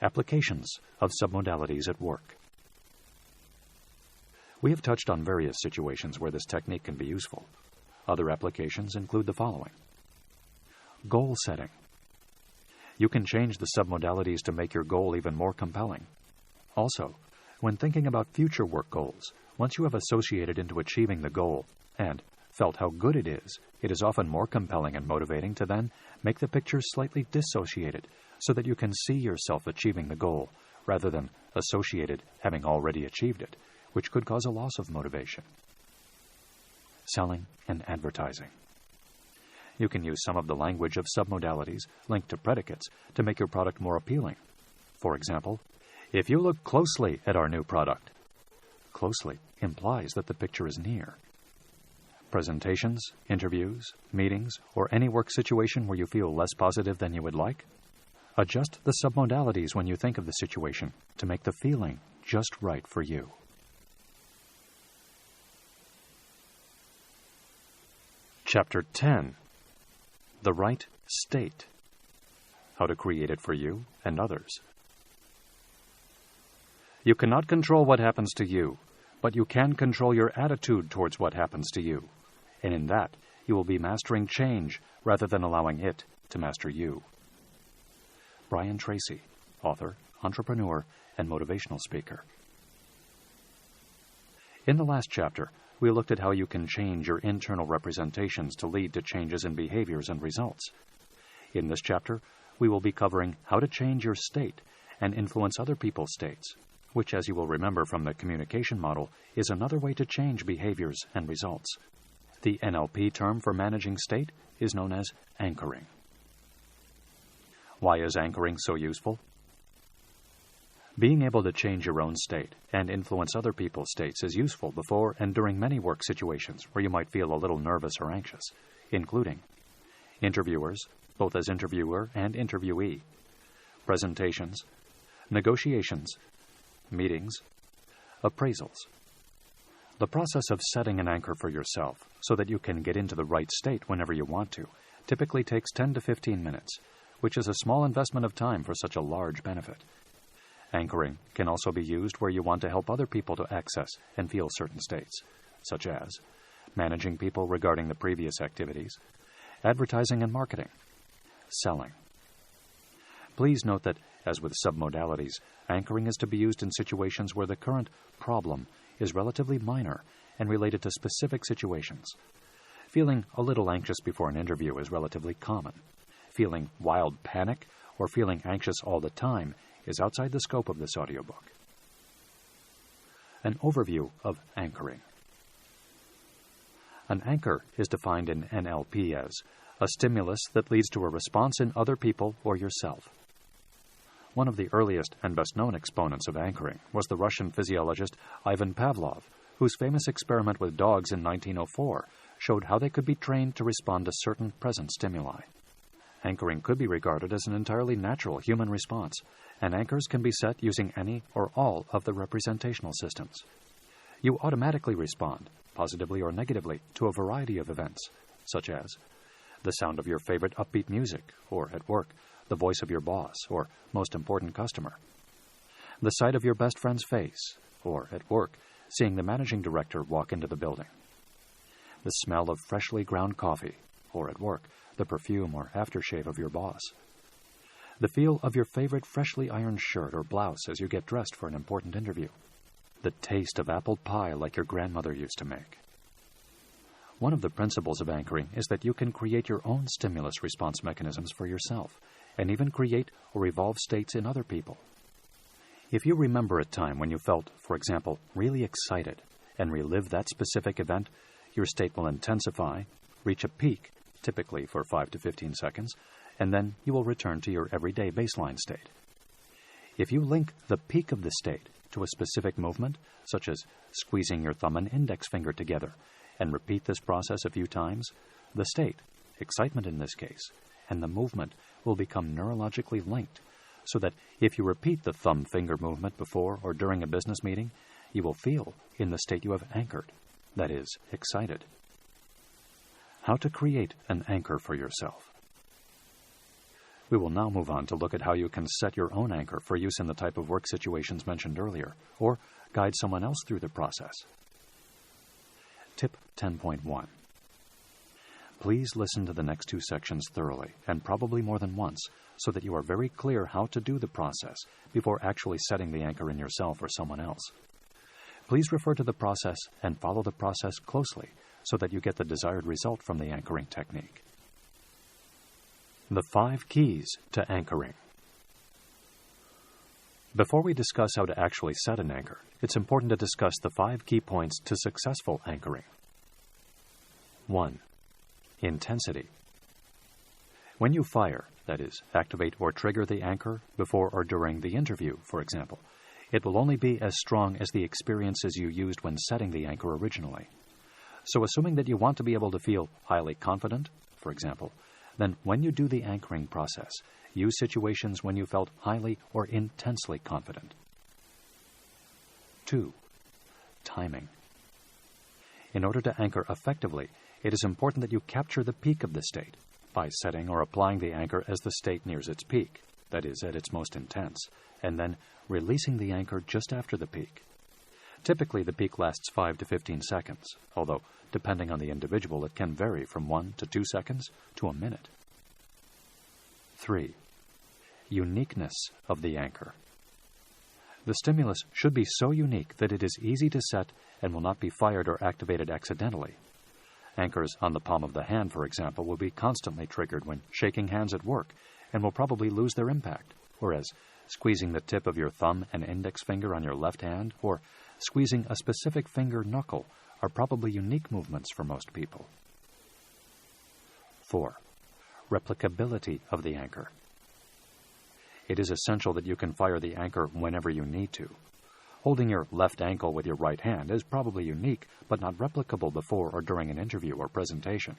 Applications of submodalities at work. We have touched on various situations where this technique can be useful. Other applications include the following. Goal setting. You can change the submodalities to make your goal even more compelling. Also, when thinking about future work goals, once you have associated into achieving the goal and felt how good it is often more compelling and motivating to then make the picture slightly dissociated so that you can see yourself achieving the goal rather than associated having already achieved it, which could cause a loss of motivation. Selling and advertising. You can use some of the language of submodalities linked to predicates to make your product more appealing. For example, if you look closely at our new product, closely implies that the picture is near. Presentations, interviews, meetings, or any work situation where you feel less positive than you would like? Adjust the submodalities when you think of the situation to make the feeling just right for you. Chapter 10. The Right State. How to create it for you and others. You cannot control what happens to you, but you can control your attitude towards what happens to you. And in that, you will be mastering change rather than allowing it to master you. Brian Tracy, author, entrepreneur, and motivational speaker. In the last chapter, we looked at how you can change your internal representations to lead to changes in behaviors and results. In this chapter, we will be covering how to change your state and influence other people's states, which, as you will remember from the communication model, is another way to change behaviors and results. The NLP term for managing state is known as anchoring. Why is anchoring so useful? Being able to change your own state and influence other people's states is useful before and during many work situations where you might feel a little nervous or anxious, including interviewers, both as interviewer and interviewee, presentations, negotiations, meetings, appraisals. The process of setting an anchor for yourself so that you can get into the right state whenever you want to typically takes 10 to 15 minutes, which is a small investment of time for such a large benefit. Anchoring can also be used where you want to help other people to access and feel certain states, such as managing people regarding the previous activities, advertising and marketing, selling. Please note that, as with submodalities, anchoring is to be used in situations where the current problem is relatively minor and related to specific situations. Feeling a little anxious before an interview is relatively common. Feeling wild panic or feeling anxious all the time is outside the scope of this audiobook. An overview of anchoring. An anchor is defined in NLP as a stimulus that leads to a response in other people or yourself. One of the earliest and best-known exponents of anchoring was the Russian physiologist Ivan Pavlov, whose famous experiment with dogs in 1904 showed how they could be trained to respond to certain present stimuli. Anchoring could be regarded as an entirely natural human response, and anchors can be set using any or all of the representational systems. You automatically respond, positively or negatively, to a variety of events, such as the sound of your favorite upbeat music, or at work, the voice of your boss, or most important customer, the sight of your best friend's face, or at work, seeing the managing director walk into the building, the smell of freshly ground coffee, or at work, the perfume or aftershave of your boss, the feel of your favorite freshly ironed shirt or blouse as you get dressed for an important interview, the taste of apple pie like your grandmother used to make. One of the principles of anchoring is that you can create your own stimulus response mechanisms for yourself, and even create or evolve states in other people. If you remember a time when you felt, for example, really excited, and relive that specific event, your state will intensify, reach a peak, typically for 5 to 15 seconds, and then you will return to your everyday baseline state. If you link the peak of the state to a specific movement, such as squeezing your thumb and index finger together, and repeat this process a few times, the state, excitement in this case, and the movement will become neurologically linked, so that if you repeat the thumb finger movement before or during a business meeting, you will feel in the state you have anchored, that is, excited. How to create an anchor for yourself. We will now move on to look at how you can set your own anchor for use in the type of work situations mentioned earlier, or guide someone else through the process. Tip 10.1. Please listen to the next two sections thoroughly, and probably more than once, so that you are very clear how to do the process before actually setting the anchor in yourself or someone else. Please refer to the process and follow the process closely so that you get the desired result from the anchoring technique. The 5 keys to anchoring. Before we discuss how to actually set an anchor, it's important to discuss the 5 key points to successful anchoring. 1. Intensity. When you fire, that is, activate or trigger the anchor before or during the interview, for example, It will only be as strong as the experiences you used when setting the anchor originally. So assuming that you want to be able to feel highly confident, for example, then when you do the anchoring process, use situations when you felt highly or intensely confident. 2. Timing. In order to anchor effectively, it is important that you capture the peak of the state by setting or applying the anchor as the state nears its peak, that is, at its most intense, and then releasing the anchor just after the peak. Typically, the peak lasts 5 to 15 seconds, although, depending on the individual, it can vary from 1 to 2 seconds to a minute. 3. Uniqueness of the anchor. The stimulus should be so unique that it is easy to set and will not be fired or activated accidentally. Anchors on the palm of the hand, for example, will be constantly triggered when shaking hands at work and will probably lose their impact, whereas squeezing the tip of your thumb and index finger on your left hand or squeezing a specific finger knuckle are probably unique movements for most people. 4. Replicability of the anchor. It is essential that you can fire the anchor whenever you need to. Holding your left ankle with your right hand is probably unique, but not replicable before or during an interview or presentation.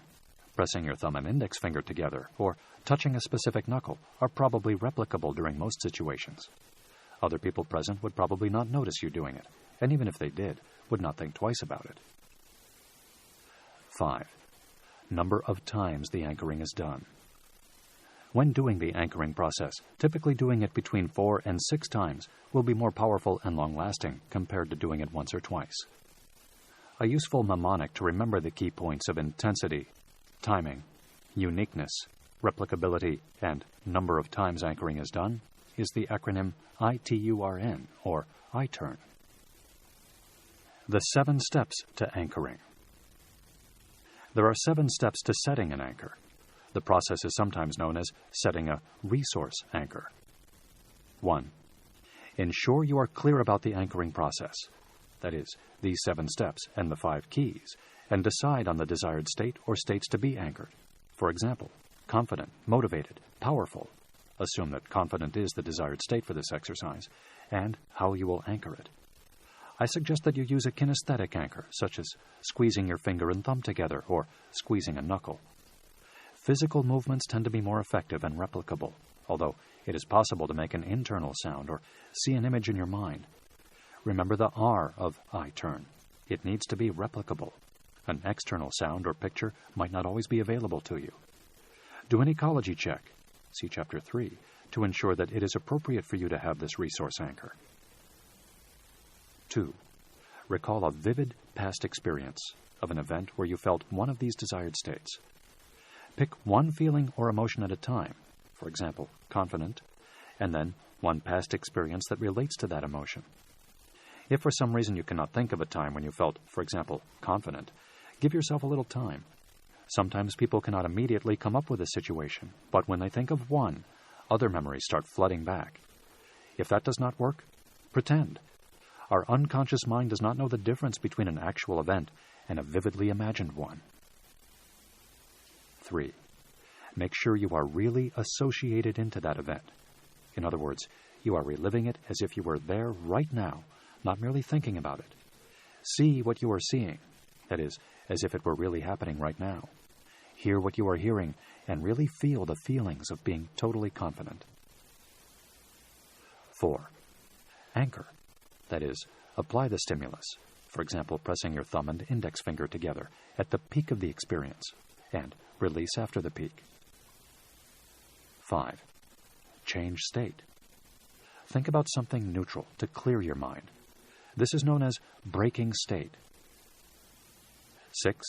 Pressing your thumb and index finger together or touching a specific knuckle are probably replicable during most situations. Other people present would probably not notice you doing it, and even if they did, would not think twice about it. 5. Number of times the anchoring is done. When doing the anchoring process, typically doing it between 4 and 6 times will be more powerful and long-lasting compared to doing it once or twice. A useful mnemonic to remember the key points of intensity, timing, uniqueness, replicability, and number of times anchoring is done is the acronym ITURN, or I-turn. The 7 steps to anchoring. There are 7 steps to setting an anchor. The process is sometimes known as setting a resource anchor. 1. Ensure you are clear about the anchoring process, that is, these 7 steps and the 5 keys, and decide on the desired state or states to be anchored. For example, confident, motivated, powerful. Assume that confident is the desired state for this exercise, and how you will anchor it. I suggest that you use a kinesthetic anchor, such as squeezing your finger and thumb together or squeezing a knuckle. Physical movements tend to be more effective and replicable, although it is possible to make an internal sound or see an image in your mind. Remember the R of I-turn. It needs to be replicable. An external sound or picture might not always be available to you. Do an ecology check, see Chapter 3, to ensure that it is appropriate for you to have this resource anchor. 2. Recall a vivid past experience of an event where you felt one of these desired states. Pick one feeling or emotion at a time, for example, confident, and then one past experience that relates to that emotion. If for some reason you cannot think of a time when you felt, for example, confident, give yourself a little time. Sometimes people cannot immediately come up with a situation, but when they think of one, other memories start flooding back. If that does not work, pretend. Our unconscious mind does not know the difference between an actual event and a vividly imagined one. 3. Make sure you are really associated into that event. In other words, you are reliving it as if you were there right now, not merely thinking about it. See what you are seeing, that is, as if it were really happening right now. Hear what you are hearing, and really feel the feelings of being totally confident. 4. Anchor, that is, apply the stimulus, for example, pressing your thumb and index finger together at the peak of the experience, and release after the peak. 5. Change state. Think about something neutral to clear your mind. This is known as breaking state. 6.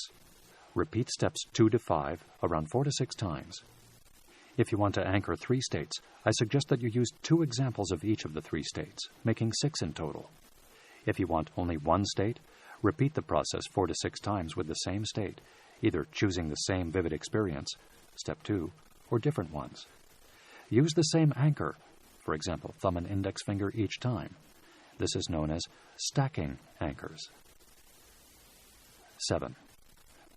Repeat steps 2 to 5 around 4 to 6 times. If you want to anchor 3 states, I suggest that you use 2 examples of each of the 3 states, making 6 in total. If you want only one state, repeat the process 4 to 6 times with the same state, either choosing the same vivid experience, step 2, or different ones. Use the same anchor, for example, thumb and index finger each time. This is known as stacking anchors. 7.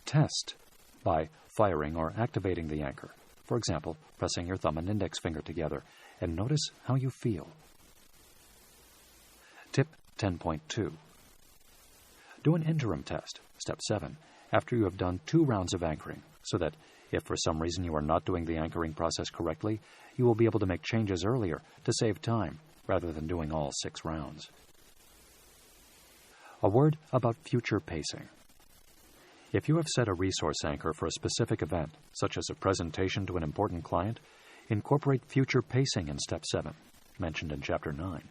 Test by firing or activating the anchor. For example, pressing your thumb and index finger together, and notice how you feel. 10.2. Do an interim test, Step 7, after you have done 2 rounds of anchoring, so that if for some reason you are not doing the anchoring process correctly, you will be able to make changes earlier to save time rather than doing all 6 rounds. A word about future pacing. If you have set a resource anchor for a specific event, such as a presentation to an important client, incorporate future pacing in Step 7, mentioned in Chapter 9.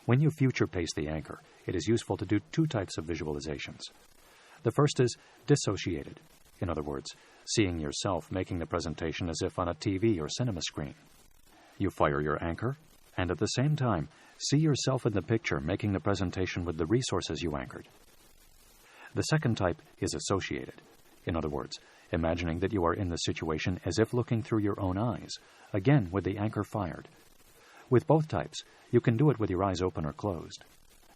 When you future pace the anchor, it is useful to do 2 types of visualizations. The first is dissociated. In other words, seeing yourself making the presentation as if on a TV or cinema screen. You fire your anchor, and at the same time, see yourself in the picture making the presentation with the resources you anchored. The second type is associated. In other words, imagining that you are in the situation as if looking through your own eyes, again with the anchor fired. With both types, you can do it with your eyes open or closed.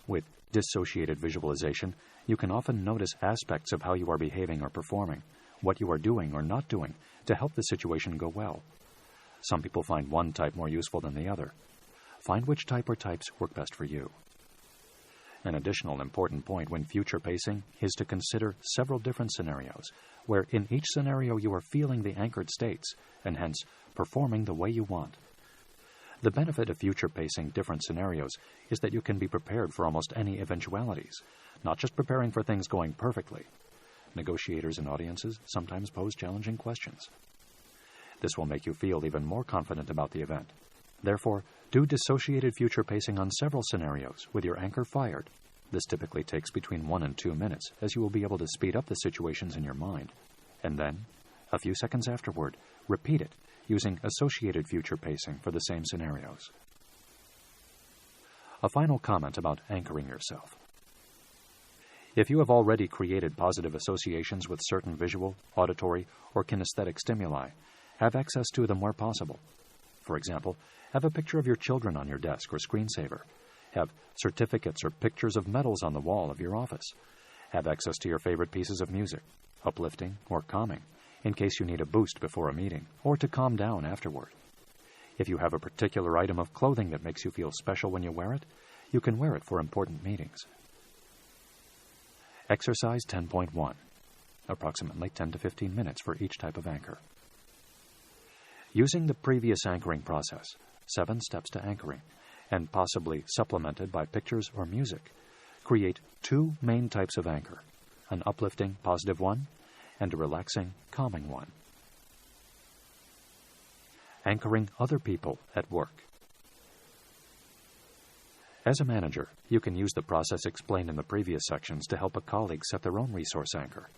With dissociated visualization, you can often notice aspects of how you are behaving or performing, what you are doing or not doing to help the situation go well. Some people find one type more useful than the other. Find which type or types work best for you. An additional important point when future pacing is to consider several different scenarios, where in each scenario you are feeling the anchored states, and hence performing the way you want. The benefit of future pacing different scenarios is that you can be prepared for almost any eventualities, not just preparing for things going perfectly. Negotiators and audiences sometimes pose challenging questions. This will make you feel even more confident about the event. Therefore, do dissociated future pacing on several scenarios with your anchor fired. This typically takes between 1 and 2 minutes, as you will be able to speed up the situations in your mind. And then, a few seconds afterward, repeat it, using associated future pacing for the same scenarios. A final comment about anchoring yourself. If you have already created positive associations with certain visual, auditory, or kinesthetic stimuli, have access to them where possible. For example, have a picture of your children on your desk or screensaver. Have certificates or pictures of medals on the wall of your office. Have access to your favorite pieces of music, uplifting or calming, in case you need a boost before a meeting, or to calm down afterward. If you have a particular item of clothing that makes you feel special when you wear it, you can wear it for important meetings. Exercise 10.1. Approximately 10 to 15 minutes for each type of anchor. Using the previous anchoring process, 7 steps to anchoring, and possibly supplemented by pictures or music, create 2 main types of anchor, an uplifting, positive one, and a relaxing, calming one. Anchoring other people at work. As a manager, you can use the process explained in the previous sections to help a colleague set their own resource anchor.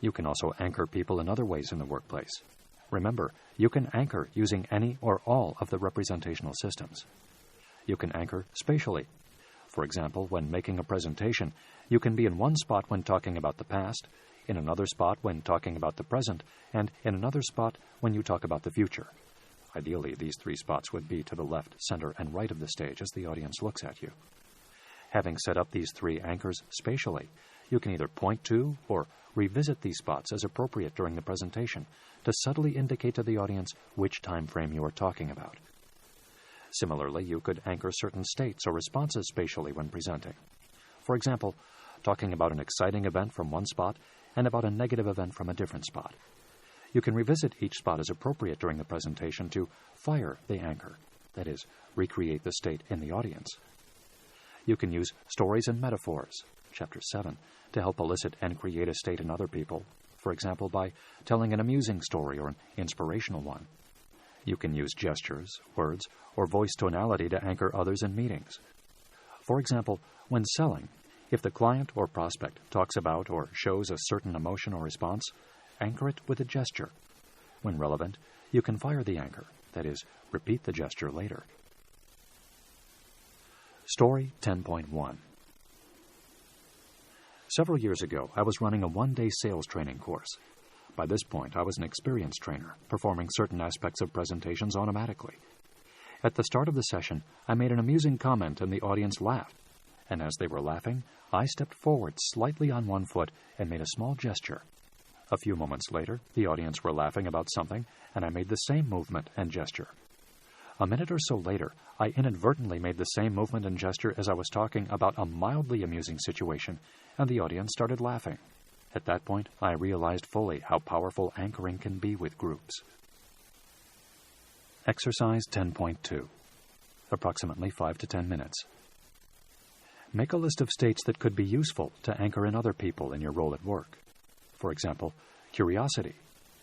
You can also anchor people in other ways in the workplace. Remember, you can anchor using any or all of the representational systems. You can anchor spatially. For example, when making a presentation, you can be in one spot when talking about the past, in another spot when talking about the present, and in another spot when you talk about the future. Ideally, these 3 spots would be to the left, center, and right of the stage as the audience looks at you. Having set up these 3 anchors spatially, you can either point to or revisit these spots as appropriate during the presentation to subtly indicate to the audience which time frame you are talking about. Similarly, you could anchor certain states or responses spatially when presenting. For example, talking about an exciting event from one spot and about a negative event from a different spot. You can revisit each spot as appropriate during the presentation to fire the anchor, that is, recreate the state in the audience. You can use stories and metaphors, Chapter 7, to help elicit and create a state in other people, for example, by telling an amusing story or an inspirational one. You can use gestures, words, or voice tonality to anchor others in meetings. For example, when selling, if the client or prospect talks about or shows a certain emotion or response, anchor it with a gesture. When relevant, you can fire the anchor, that is, repeat the gesture later. Story 10.1. Several years ago, I was running a one-day sales training course. By this point, I was an experienced trainer, performing certain aspects of presentations automatically. At the start of the session, I made an amusing comment and the audience laughed. And as they were laughing, I stepped forward slightly on one foot and made a small gesture. A few moments later, the audience were laughing about something, and I made the same movement and gesture. A minute or so later, I inadvertently made the same movement and gesture as I was talking about a mildly amusing situation, and the audience started laughing. At that point, I realized fully how powerful anchoring can be with groups. Exercise 10.2. Approximately 5 to 10 minutes. Make a list of states that could be useful to anchor in other people in your role at work. For example, curiosity.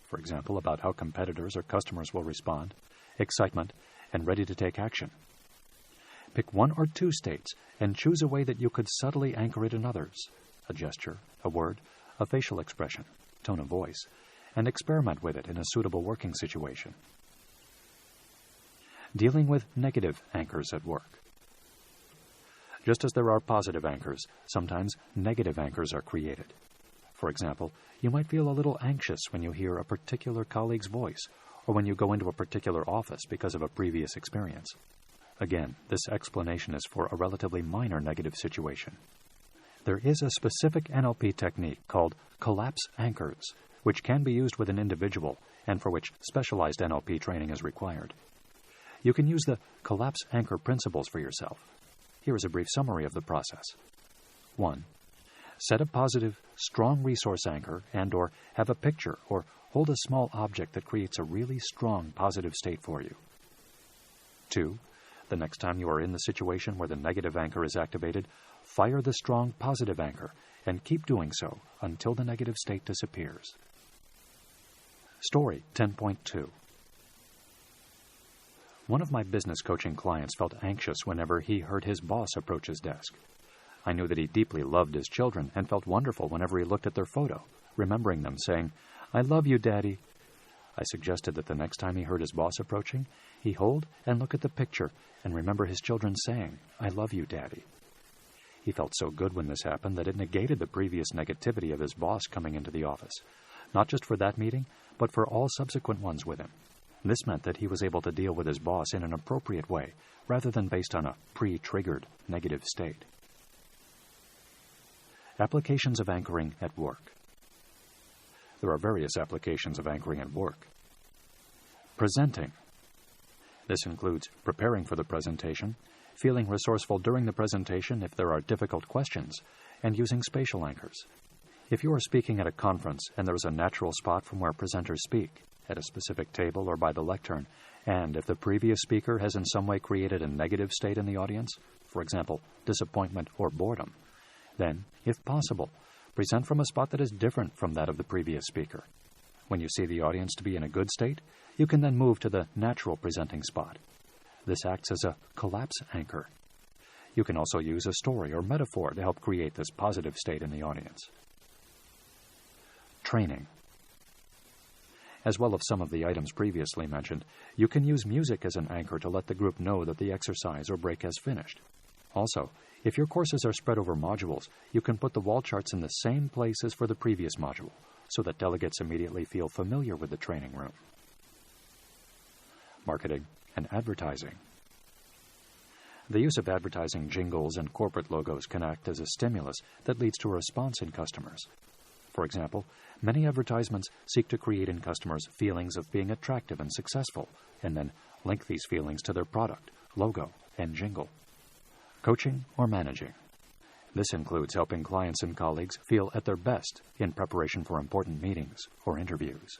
For example, about how competitors or customers will respond, excitement, and ready to take action. Pick 1 or 2 states and choose a way that you could subtly anchor it in others, a gesture, a word, a facial expression, tone of voice, and experiment with it in a suitable working situation. Dealing with negative anchors at work. Just as there are positive anchors, sometimes negative anchors are created. For example, you might feel a little anxious when you hear a particular colleague's voice, or when you go into a particular office because of a previous experience. Again, this explanation is for a relatively minor negative situation. There is a specific NLP technique called collapse anchors, which can be used with an individual and for which specialized NLP training is required. You can use the collapse anchor principles for yourself. Here is a brief summary of the process. 1. Set a positive, strong resource anchor and/or have a picture or hold a small object that creates a really strong positive state for you. 2. The next time you are in the situation where the negative anchor is activated, fire the strong positive anchor and keep doing so until the negative state disappears. Story 10.2. One of my business coaching clients felt anxious whenever he heard his boss approach his desk. I knew that he deeply loved his children and felt wonderful whenever he looked at their photo, remembering them, saying, "I love you, Daddy." I suggested that the next time he heard his boss approaching, he hold and look at the picture and remember his children saying, "I love you, Daddy." He felt so good when this happened that it negated the previous negativity of his boss coming into the office, not just for that meeting, but for all subsequent ones with him. This meant that he was able to deal with his boss in an appropriate way, rather than based on a pre-triggered negative state. Applications of anchoring at work. There are various applications of anchoring at work. Presenting. This includes preparing for the presentation, feeling resourceful during the presentation if there are difficult questions, and using spatial anchors. If you are speaking at a conference and there is a natural spot from where presenters speak, at a specific table or by the lectern, and if the previous speaker has in some way created a negative state in the audience, for example, disappointment or boredom, then, if possible, present from a spot that is different from that of the previous speaker. When you see the audience to be in a good state, you can then move to the natural presenting spot. This acts as a collapse anchor. You can also use a story or metaphor to help create this positive state in the audience. Training. As well as some of the items previously mentioned, you can use music as an anchor to let the group know that the exercise or break has finished. Also, if your courses are spread over modules, you can put the wall charts in the same place as for the previous module, so that delegates immediately feel familiar with the training room. Marketing and advertising. The use of advertising jingles and corporate logos can act as a stimulus that leads to a response in customers. For example, many advertisements seek to create in customers feelings of being attractive and successful, and then link these feelings to their product, logo, and jingle. Coaching or managing. This includes helping clients and colleagues feel at their best in preparation for important meetings or interviews.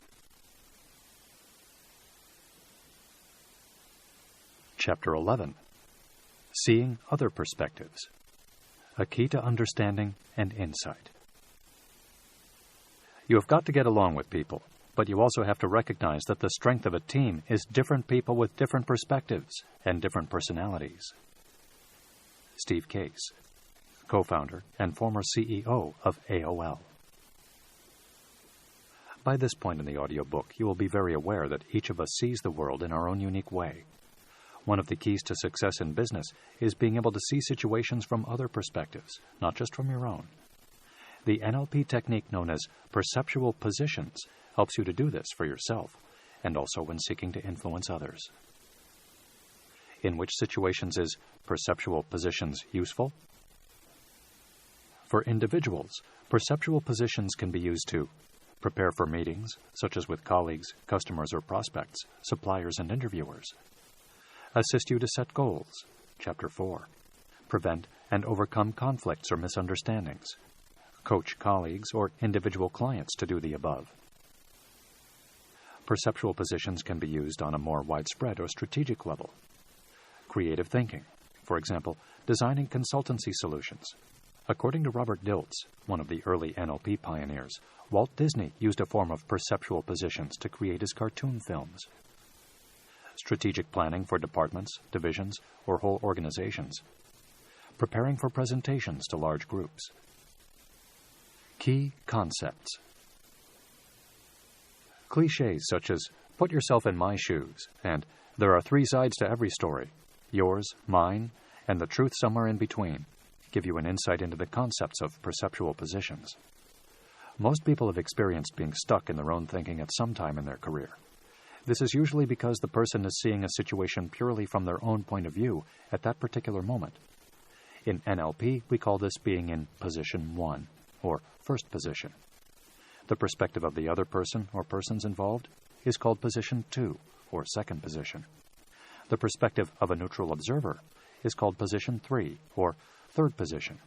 Chapter 11. Seeing Other Perspectives. A Key to Understanding and Insight. You have got to get along with people, but you also have to recognize that the strength of a team is different people with different perspectives and different personalities. Steve Case, co-founder and former CEO of AOL. By this point in the audiobook, you will be very aware that each of us sees the world in our own unique way. One of the keys to success in business is being able to see situations from other perspectives, not just from your own. The NLP technique known as perceptual positions helps you to do this for yourself, and also when seeking to influence others. In which situations is perceptual positions useful? For individuals, perceptual positions can be used to prepare for meetings, such as with colleagues, customers or prospects, suppliers and interviewers. assist you to set goals, Chapter 4, prevent and overcome conflicts or misunderstandings, coach colleagues or individual clients to do the above. Perceptual positions can be used on a more widespread or strategic level. Creative thinking, for example, designing consultancy solutions. According to Robert Dilts, one of the early NLP pioneers, Walt Disney used a form of perceptual positions to create his cartoon films. Strategic planning for departments, divisions, or whole organizations. Preparing for presentations to large groups. Key concepts. Clichés such as, "Put yourself in my shoes," and "There are 3 sides to every story, yours, mine, and the truth somewhere in between," give you an insight into the concepts of perceptual positions. Most people have experienced being stuck in their own thinking at some time in their career. This is usually because the person is seeing a situation purely from their own point of view at that particular moment. In NLP, we call this being in position 1, or first position. The perspective of the other person or persons involved is called position 2, or second position. The perspective of a neutral observer is called position 3, or third position.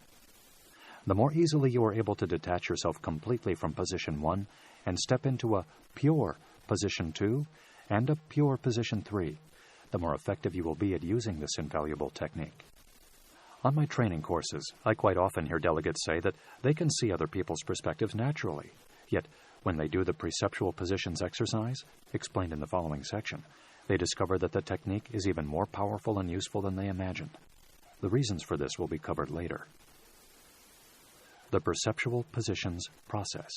The more easily you are able to detach yourself completely from position 1 and step into a pure position 2 and a pure position 3, the more effective you will be at using this invaluable technique. On my training courses, I quite often hear delegates say that they can see other people's perspectives naturally. Yet, when they do the perceptual positions exercise, explained in the following section, they discover that the technique is even more powerful and useful than they imagined. The reasons for this will be covered later. The perceptual positions process.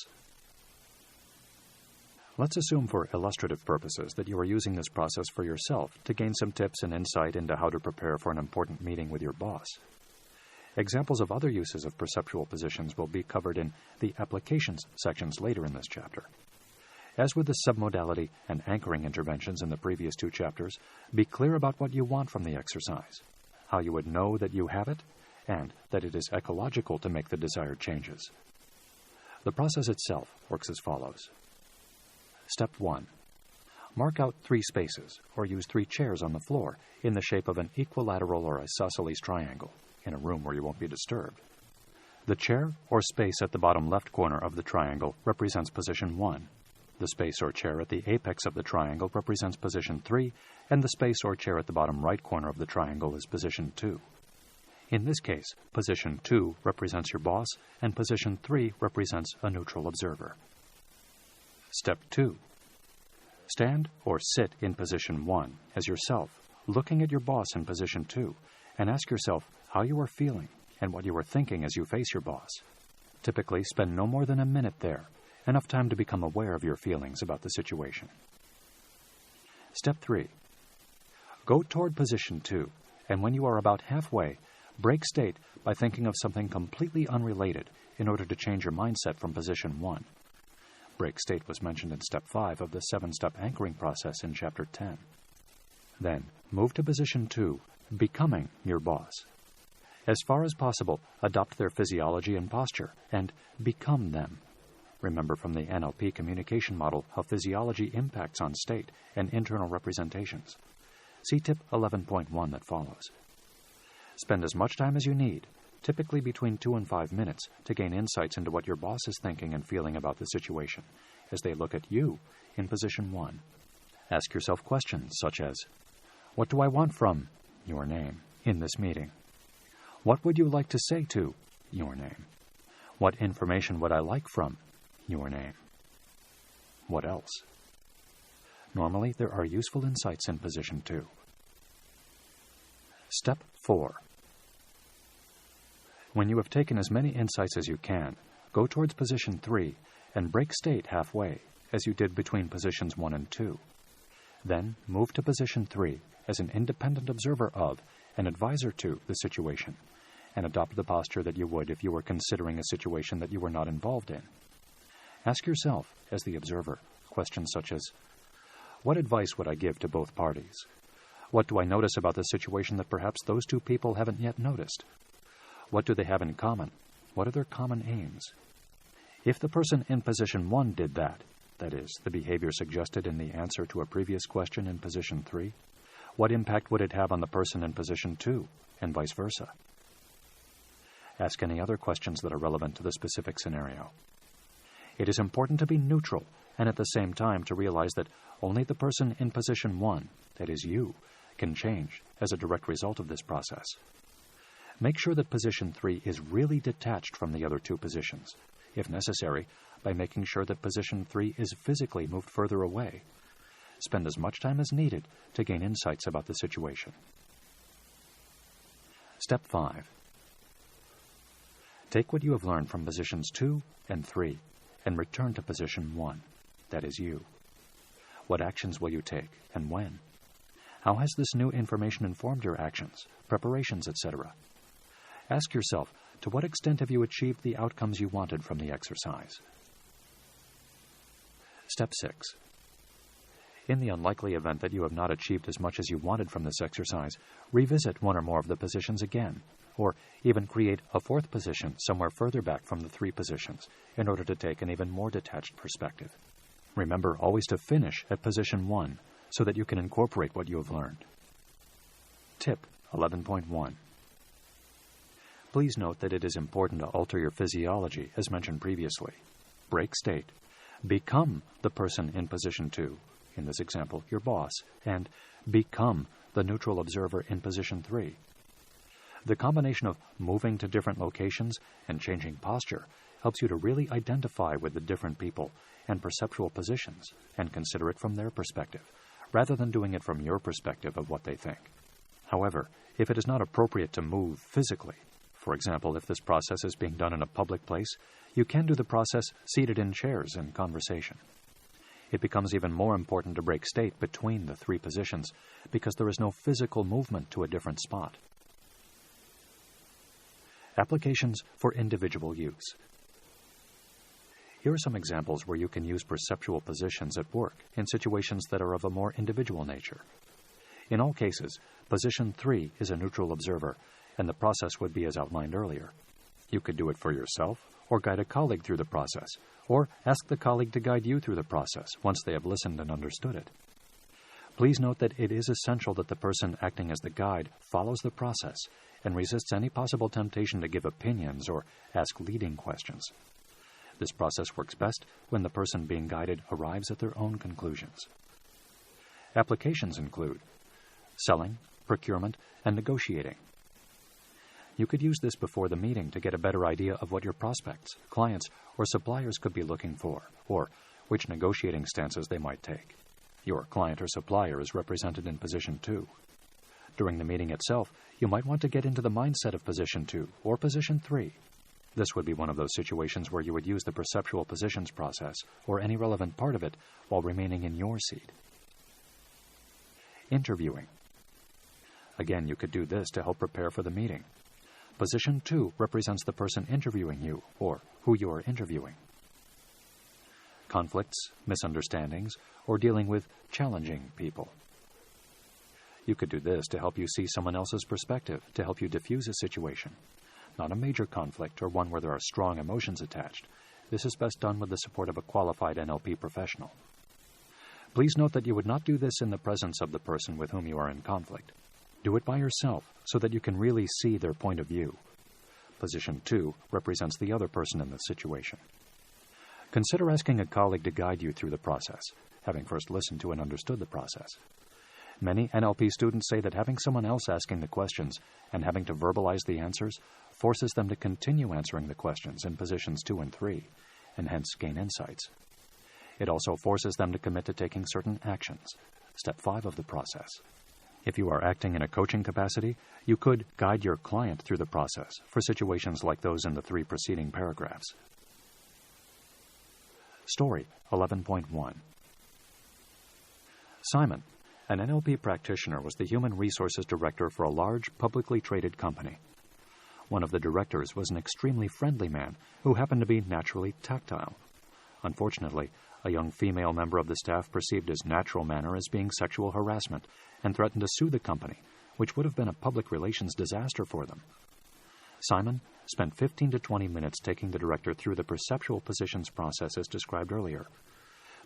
Let's assume for illustrative purposes that you are using this process for yourself to gain some tips and insight into how to prepare for an important meeting with your boss. Examples of other uses of perceptual positions will be covered in the applications sections later in this chapter. As with the submodality and anchoring interventions in the previous 2 chapters, be clear about what you want from the exercise, how you would know that you have it, and that it is ecological to make the desired changes. The process itself works as follows. Step 1. Mark out 3 spaces, or use 3 chairs on the floor in the shape of an equilateral or isosceles triangle, in a room where you won't be disturbed. The chair or space at the bottom left corner of the triangle represents position 1. The space or chair at the apex of the triangle represents position 3, and the space or chair at the bottom right corner of the triangle is position 2. In this case, position 2 represents your boss, and position 3 represents a neutral observer. Step 2. Stand or sit in position 1 as yourself, looking at your boss in position 2, and ask yourself how you are feeling and what you are thinking as you face your boss. Typically, spend no more than a minute there, enough time to become aware of your feelings about the situation. Step 3. Go toward position 2, and when you are about halfway, break state by thinking of something completely unrelated in order to change your mindset from position 1. Break state was mentioned in Step 5 of the 7-step anchoring process in Chapter 10. Then, move to position 2, becoming your boss. As far as possible, adopt their physiology and posture, and become them. Remember from the NLP communication model how physiology impacts on state and internal representations. See tip 11.1 that follows. Spend as much time as you need, typically between 2 and 5 minutes, to gain insights into what your boss is thinking and feeling about the situation, as they look at you in position 1. Ask yourself questions such as, what do I want from your name in this meeting? What would you like to say to your name? What information would I like from your name? What else? Normally, there are useful insights in position 2. Step 4. When you have taken as many insights as you can, go towards position 3 and break state halfway, as you did between positions 1 and 2. Then move to position 3 as an independent observer of and advisor to the situation, and adopt the posture that you would if you were considering a situation that you were not involved in. Ask yourself, as the observer, questions such as, what advice would I give to both parties? What do I notice about the situation that perhaps those 2 people haven't yet noticed? What do they have in common? What are their common aims? If the person in position 1 did that is, the behavior suggested in the answer to a previous question in position 3, what impact would it have on the person in position 2, and vice versa? Ask any other questions that are relevant to the specific scenario. It is important to be neutral and at the same time to realize that only the person in position 1, that is you, can change as a direct result of this process. Make sure that position 3 is really detached from the other 2 positions, if necessary, by making sure that position 3 is physically moved further away. Spend as much time as needed to gain insights about the situation. Step 5. Take what you have learned from positions 2 and 3 and return to position 1, that is you. What actions will you take, and when? How has this new information informed your actions, preparations, etc.? Ask yourself, to what extent have you achieved the outcomes you wanted from the exercise? Step 6. In the unlikely event that you have not achieved as much as you wanted from this exercise, revisit one or more of the positions again, or even create a 4th position somewhere further back from the 3 positions in order to take an even more detached perspective. Remember always to finish at position 1 so that you can incorporate what you have learned. Tip 11.1. Please note that it is important to alter your physiology, as mentioned previously. Break state. Become the person in position 2, in this example, your boss, and become the neutral observer in position 3. The combination of moving to different locations and changing posture helps you to really identify with the different people and perceptual positions and consider it from their perspective, rather than doing it from your perspective of what they think. However, if it is not appropriate to move physically, for example, if this process is being done in a public place, you can do the process seated in chairs in conversation. It becomes even more important to break state between the 3 positions because there is no physical movement to a different spot. Applications for individual use. Here are some examples where you can use perceptual positions at work in situations that are of a more individual nature. In all cases, position 3 is a neutral observer, and the process would be as outlined earlier. You could do it for yourself, or guide a colleague through the process, or ask the colleague to guide you through the process once they have listened and understood it. Please note that it is essential that the person acting as the guide follows the process and resists any possible temptation to give opinions or ask leading questions. This process works best when the person being guided arrives at their own conclusions. Applications include selling, procurement, and negotiating. You could use this before the meeting to get a better idea of what your prospects, clients, or suppliers could be looking for, or which negotiating stances they might take. Your client or supplier is represented in position 2. During the meeting itself, you might want to get into the mindset of position 2 or position 3. This would be one of those situations where you would use the perceptual positions process or any relevant part of it while remaining in your seat. Interviewing. Again, you could do this to help prepare for the meeting. Position 2 represents the person interviewing you, or who you are interviewing. Conflicts, misunderstandings, or dealing with challenging people. You could do this to help you see someone else's perspective, to help you diffuse a situation. Not a major conflict or one where there are strong emotions attached. This is best done with the support of a qualified NLP professional. Please note that you would not do this in the presence of the person with whom you are in conflict. Do it by yourself so that you can really see their point of view. Position 2 represents the other person in the situation. Consider asking a colleague to guide you through the process, having first listened to and understood the process. Many NLP students say that having someone else asking the questions and having to verbalize the answers forces them to continue answering the questions in positions 2 and 3, and hence gain insights. It also forces them to commit to taking certain actions, step 5 of the process. If you are acting in a coaching capacity, you could guide your client through the process for situations like those in the 3 preceding paragraphs. Story 11.1. Simon, an NLP practitioner, was the human resources director for a large, publicly traded company. One of the directors was an extremely friendly man who happened to be naturally tactile. Unfortunately, a young female member of the staff perceived his natural manner as being sexual harassment and threatened to sue the company, which would have been a public relations disaster for them. Simon spent 15 to 20 minutes taking the director through the perceptual positions process as described earlier.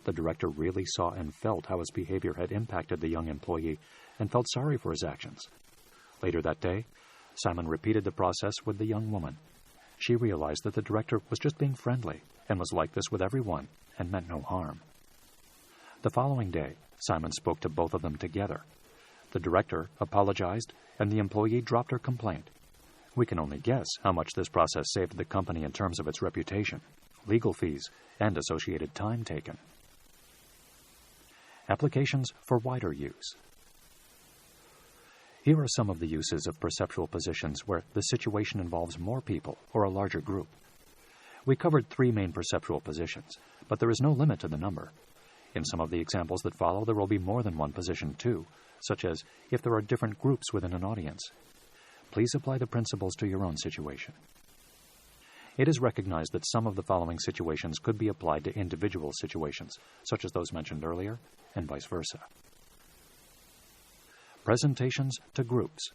The director really saw and felt how his behavior had impacted the young employee and felt sorry for his actions. Later that day, Simon repeated the process with the young woman. She realized that the director was just being friendly and was like this with everyone and meant no harm. The following day, Simon spoke to both of them together. The director apologized, and the employee dropped her complaint. We can only guess how much this process saved the company in terms of its reputation, legal fees, and associated time taken. Applications for wider use. Here are some of the uses of perceptual positions where the situation involves more people or a larger group. We covered 3 main perceptual positions, but there is no limit to the number. In some of the examples that follow, there will be more than one position too, such as if there are different groups within an audience. Please apply the principles to your own situation. It is recognized that some of the following situations could be applied to individual situations, such as those mentioned earlier, and vice versa. Presentations to groups.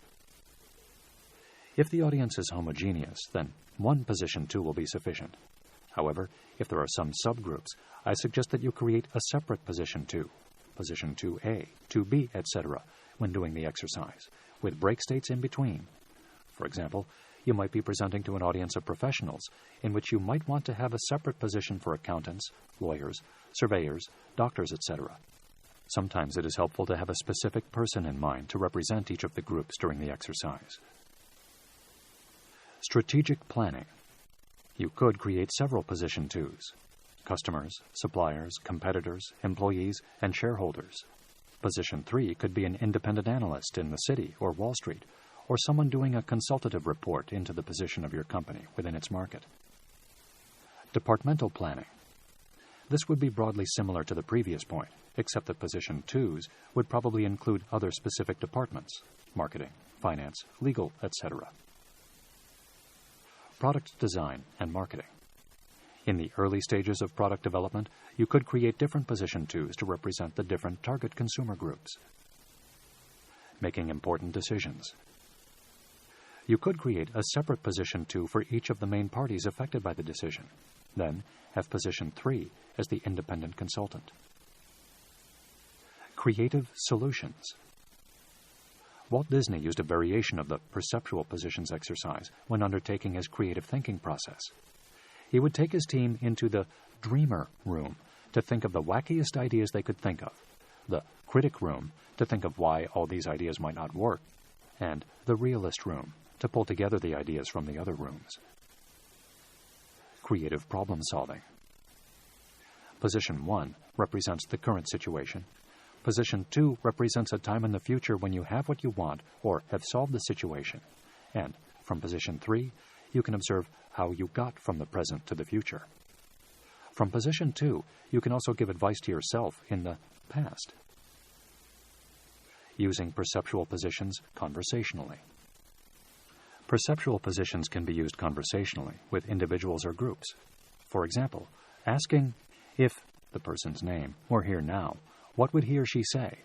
If the audience is homogeneous, then one position 2 will be sufficient. However, if there are some subgroups, I suggest that you create a separate position 2, position 2A, 2B, etc., when doing the exercise, with break states in between. For example, you might be presenting to an audience of professionals, in which you might want to have a separate position for accountants, lawyers, surveyors, doctors, etc. Sometimes it is helpful to have a specific person in mind to represent each of the groups during the exercise. Strategic planning. You could create several position 2s: customers, suppliers, competitors, employees, and shareholders. Position 3 could be an independent analyst in the city or Wall Street, or someone doing a consultative report into the position of your company within its market. Departmental planning. This would be broadly similar to the previous point, except that position 2s would probably include other specific departments: marketing, finance, legal, etc. Product design and marketing. In the early stages of product development, you could create different position 2s to represent the different target consumer groups. Making important decisions. You could create a separate position 2 for each of the main parties affected by the decision. Then, have position 3 as the independent consultant. Creative solutions. Walt Disney used a variation of the perceptual positions exercise when undertaking his creative thinking process. He would take his team into the dreamer room to think of the wackiest ideas they could think of, the critic room to think of why all these ideas might not work, and the realist room to pull together the ideas from the other rooms. Creative problem solving. Position 1 represents the current situation. Position 2 represents a time in the future when you have what you want or have solved the situation. And from position 3, you can observe how you got from the present to the future. From position 2, you can also give advice to yourself in the past. Using perceptual positions conversationally. Perceptual positions can be used conversationally with individuals or groups. For example, asking, if the person's name were here now, what would he or she say?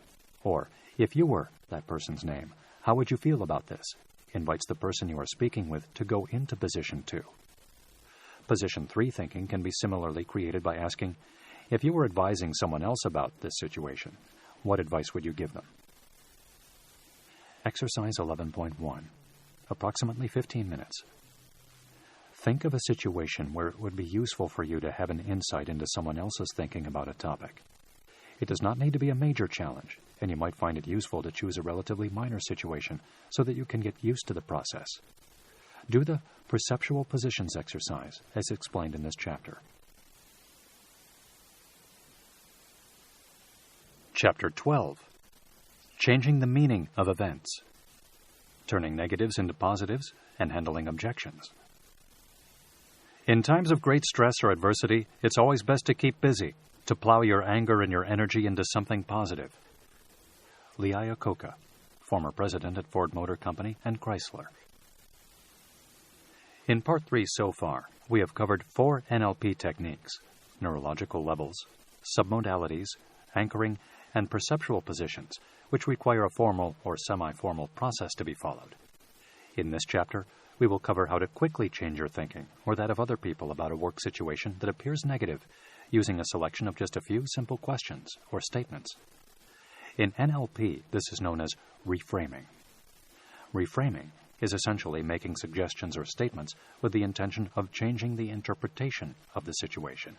Or, if you were that person's name, how would you feel about this? Invites the person you are speaking with to go into position 2. Position 3 thinking can be similarly created by asking, if you were advising someone else about this situation, what advice would you give them? Exercise 11.1. Approximately 15 minutes. Think of a situation where it would be useful for you to have an insight into someone else's thinking about a topic. It does not need to be a major challenge, and you might find it useful to choose a relatively minor situation so that you can get used to the process. Do the perceptual positions exercise as explained in this chapter. Chapter 12. Changing the meaning of events. Turning negatives into positives and handling objections. In times of great stress or adversity, it's always best to keep busy, to plow your anger and your energy into something positive. Lee Iacocca, former president at Ford Motor Company and Chrysler. In Part 3 so far, we have covered 4 NLP techniques: neurological levels, submodalities, anchoring, and perceptual positions, which require a formal or semi-formal process to be followed. In this chapter, we will cover how to quickly change your thinking or that of other people about a work situation that appears negative using a selection of just a few simple questions or statements. In NLP, this is known as reframing. Reframing is essentially making suggestions or statements with the intention of changing the interpretation of the situation.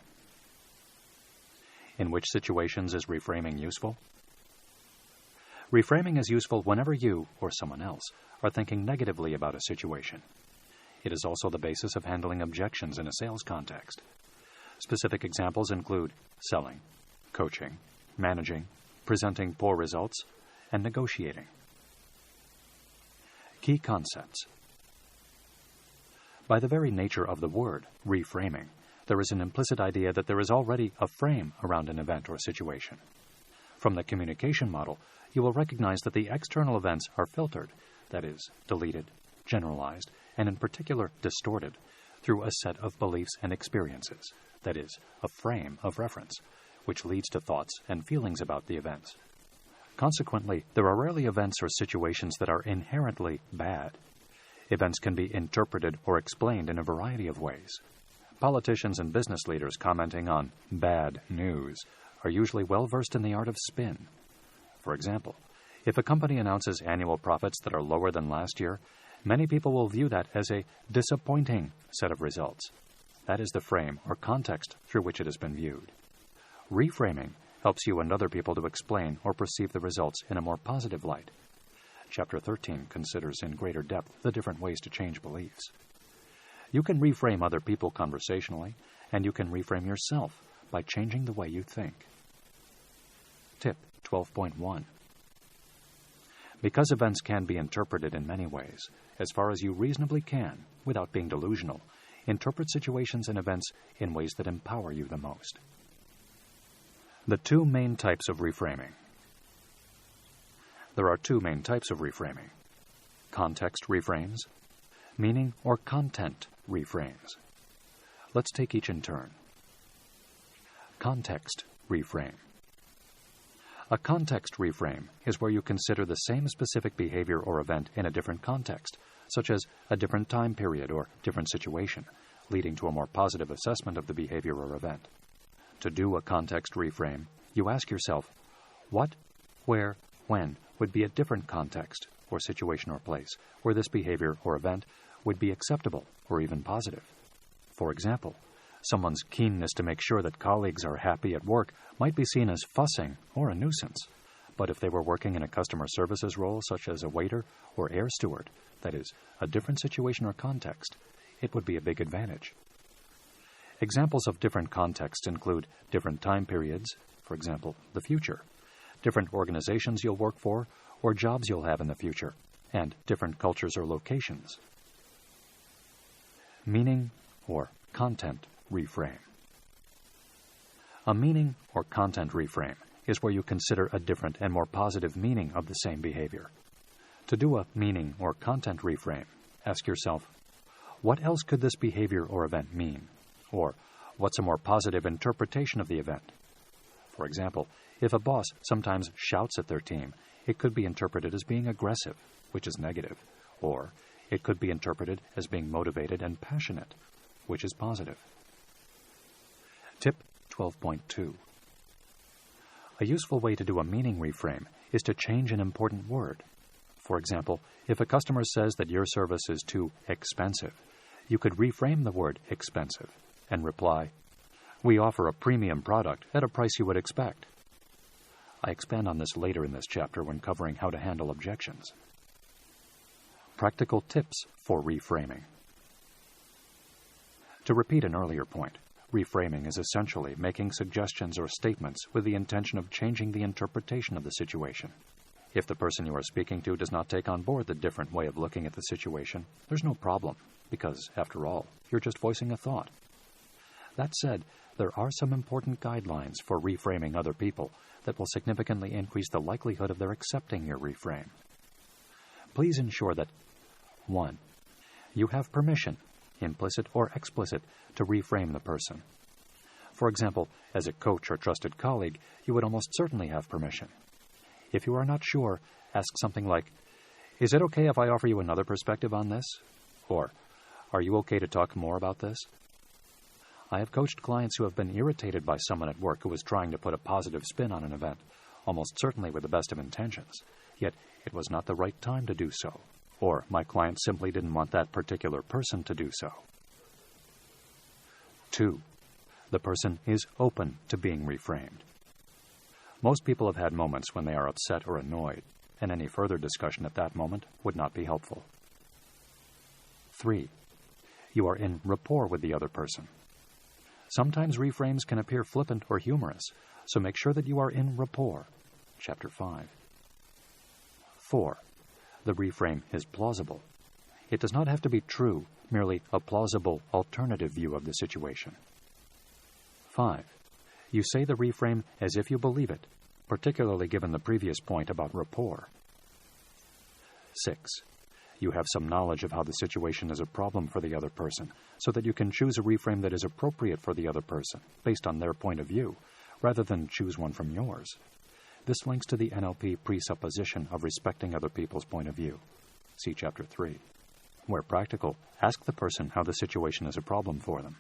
In which situations is reframing useful? Reframing is useful whenever you, or someone else, are thinking negatively about a situation. It is also the basis of handling objections in a sales context. Specific examples include selling, coaching, managing, presenting poor results, and negotiating. Key concepts. By the very nature of the word, reframing, there is an implicit idea that there is already a frame around an event or situation. From the communication model, you will recognize that the external events are filtered, that is, deleted, generalized, and in particular distorted, through a set of beliefs and experiences, that is, a frame of reference, which leads to thoughts and feelings about the events. Consequently, there are rarely events or situations that are inherently bad. Events can be interpreted or explained in a variety of ways. Politicians and business leaders commenting on bad news are usually well versed in the art of spin. For example, if a company announces annual profits that are lower than last year, many people will view that as a disappointing set of results. That is the frame or context through which it has been viewed. Reframing helps you and other people to explain or perceive the results in a more positive light. Chapter 13 considers in greater depth the different ways to change beliefs. You can reframe other people conversationally, and you can reframe yourself by changing the way you think. Tip 12.1. Because events can be interpreted in many ways, as far as you reasonably can, without being delusional, interpret situations and events in ways that empower you the most. The two main types of reframing. There are two main types of reframing: context reframes, meaning or content reframes. Let's take each in turn. Context reframe. A context reframe is where you consider the same specific behavior or event in a different context, such as a different time period or different situation, leading to a more positive assessment of the behavior or event. To do a context reframe, you ask yourself, what, where, when would be a different context or situation or place where this behavior or event would be acceptable or even positive? For example, someone's keenness to make sure that colleagues are happy at work might be seen as fussing or a nuisance. But if they were working in a customer services role such as a waiter or air steward, that is, a different situation or context, it would be a big advantage. Examples of different contexts include different time periods, for example, the future, different organizations you'll work for or jobs you'll have in the future, and different cultures or locations. Meaning or content reframe. A meaning or content reframe is where you consider a different and more positive meaning of the same behavior. To do a meaning or content reframe, ask yourself, what else could this behavior or event mean? Or, what's a more positive interpretation of the event? For example, if a boss sometimes shouts at their team, it could be interpreted as being aggressive, which is negative, or it could be interpreted as being motivated and passionate, which is positive. Tip 12.2. A useful way to do a meaning reframe is to change an important word. For example, if a customer says that your service is too expensive, you could reframe the word expensive and reply, we offer a premium product at a price you would expect. I expand on this later in this chapter when covering how to handle objections. Practical tips for reframing. To repeat an earlier point, reframing is essentially making suggestions or statements with the intention of changing the interpretation of the situation. If the person you are speaking to does not take on board the different way of looking at the situation, there's no problem, because, after all, you're just voicing a thought. That said, there are some important guidelines for reframing other people that will significantly increase the likelihood of their accepting your reframe. Please ensure that 1. You have permission, implicit or explicit, to reframe the person. For example, as a coach or trusted colleague, you would almost certainly have permission. If you are not sure, ask something like, is it okay if I offer you another perspective on this? Or, are you okay to talk more about this? I have coached clients who have been irritated by someone at work who was trying to put a positive spin on an event, almost certainly with the best of intentions, yet it was not the right time to do so, or my client simply didn't want that particular person to do so. 2. The person is open to being reframed. Most people have had moments when they are upset or annoyed, and any further discussion at that moment would not be helpful. 3. You are in rapport with the other person. Sometimes reframes can appear flippant or humorous, so make sure that you are in rapport. Chapter 5. 4. The reframe is plausible. It does not have to be true, merely a plausible alternative view of the situation. 5. You say the reframe as if you believe it, particularly given the previous point about rapport. 6. You have some knowledge of how the situation is a problem for the other person, so that you can choose a reframe that is appropriate for the other person, based on their point of view, rather than choose one from yours. This links to the NLP presupposition of respecting other people's point of view. See Chapter 3. Where practical, ask the person how the situation is a problem for them.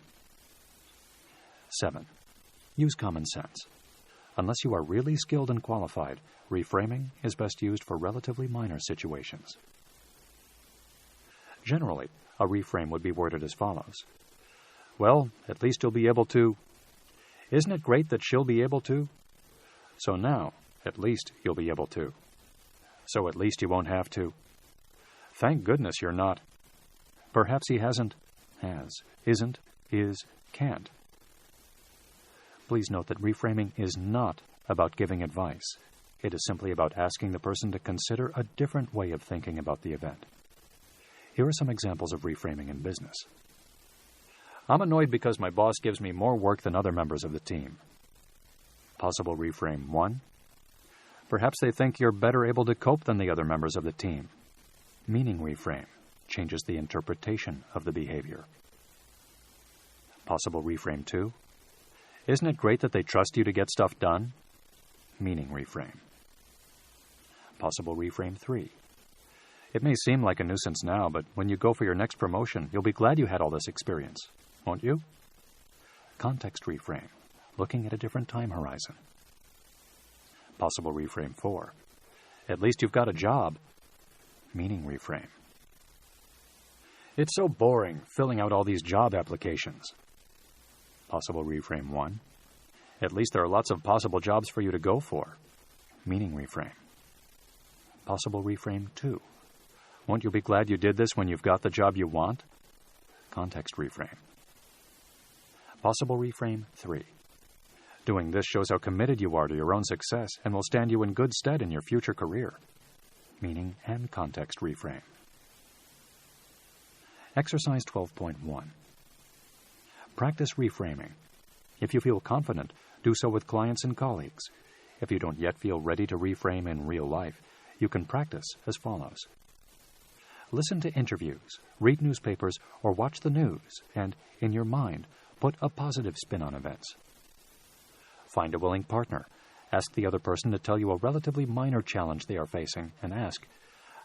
7. Use common sense. Unless you are really skilled and qualified, reframing is best used for relatively minor situations. Generally, a reframe would be worded as follows. Well, at least you'll be able to. Isn't it great that she'll be able to? So now, at least you'll be able to. So at least you won't have to. Thank goodness you're not. Perhaps he hasn't, has, isn't, is, can't. Please note that reframing is not about giving advice. It is simply about asking the person to consider a different way of thinking about the event. Here are some examples of reframing in business. I'm annoyed because my boss gives me more work than other members of the team. Possible reframe 1. Perhaps they think you're better able to cope than the other members of the team. Meaning reframe changes the interpretation of the behavior. Possible reframe 2. Isn't it great that they trust you to get stuff done? Meaning reframe. Possible reframe 3. It may seem like a nuisance now, but when you go for your next promotion, you'll be glad you had all this experience, won't you? Context reframe, looking at a different time horizon. Possible reframe 4. At least you've got a job. Meaning reframe. It's so boring, filling out all these job applications. Possible reframe 1. At least there are lots of possible jobs for you to go for. Meaning reframe. Possible reframe 2. Won't you be glad you did this when you've got the job you want? Context reframe. Possible reframe 3. Doing this shows how committed you are to your own success and will stand you in good stead in your future career. Meaning and context reframe. Exercise 12.1. Practice reframing. If you feel confident, do so with clients and colleagues. If you don't yet feel ready to reframe in real life, you can practice as follows. Listen to interviews, read newspapers, or watch the news, and, in your mind, put a positive spin on events. Find a willing partner. Ask the other person to tell you a relatively minor challenge they are facing, and ask,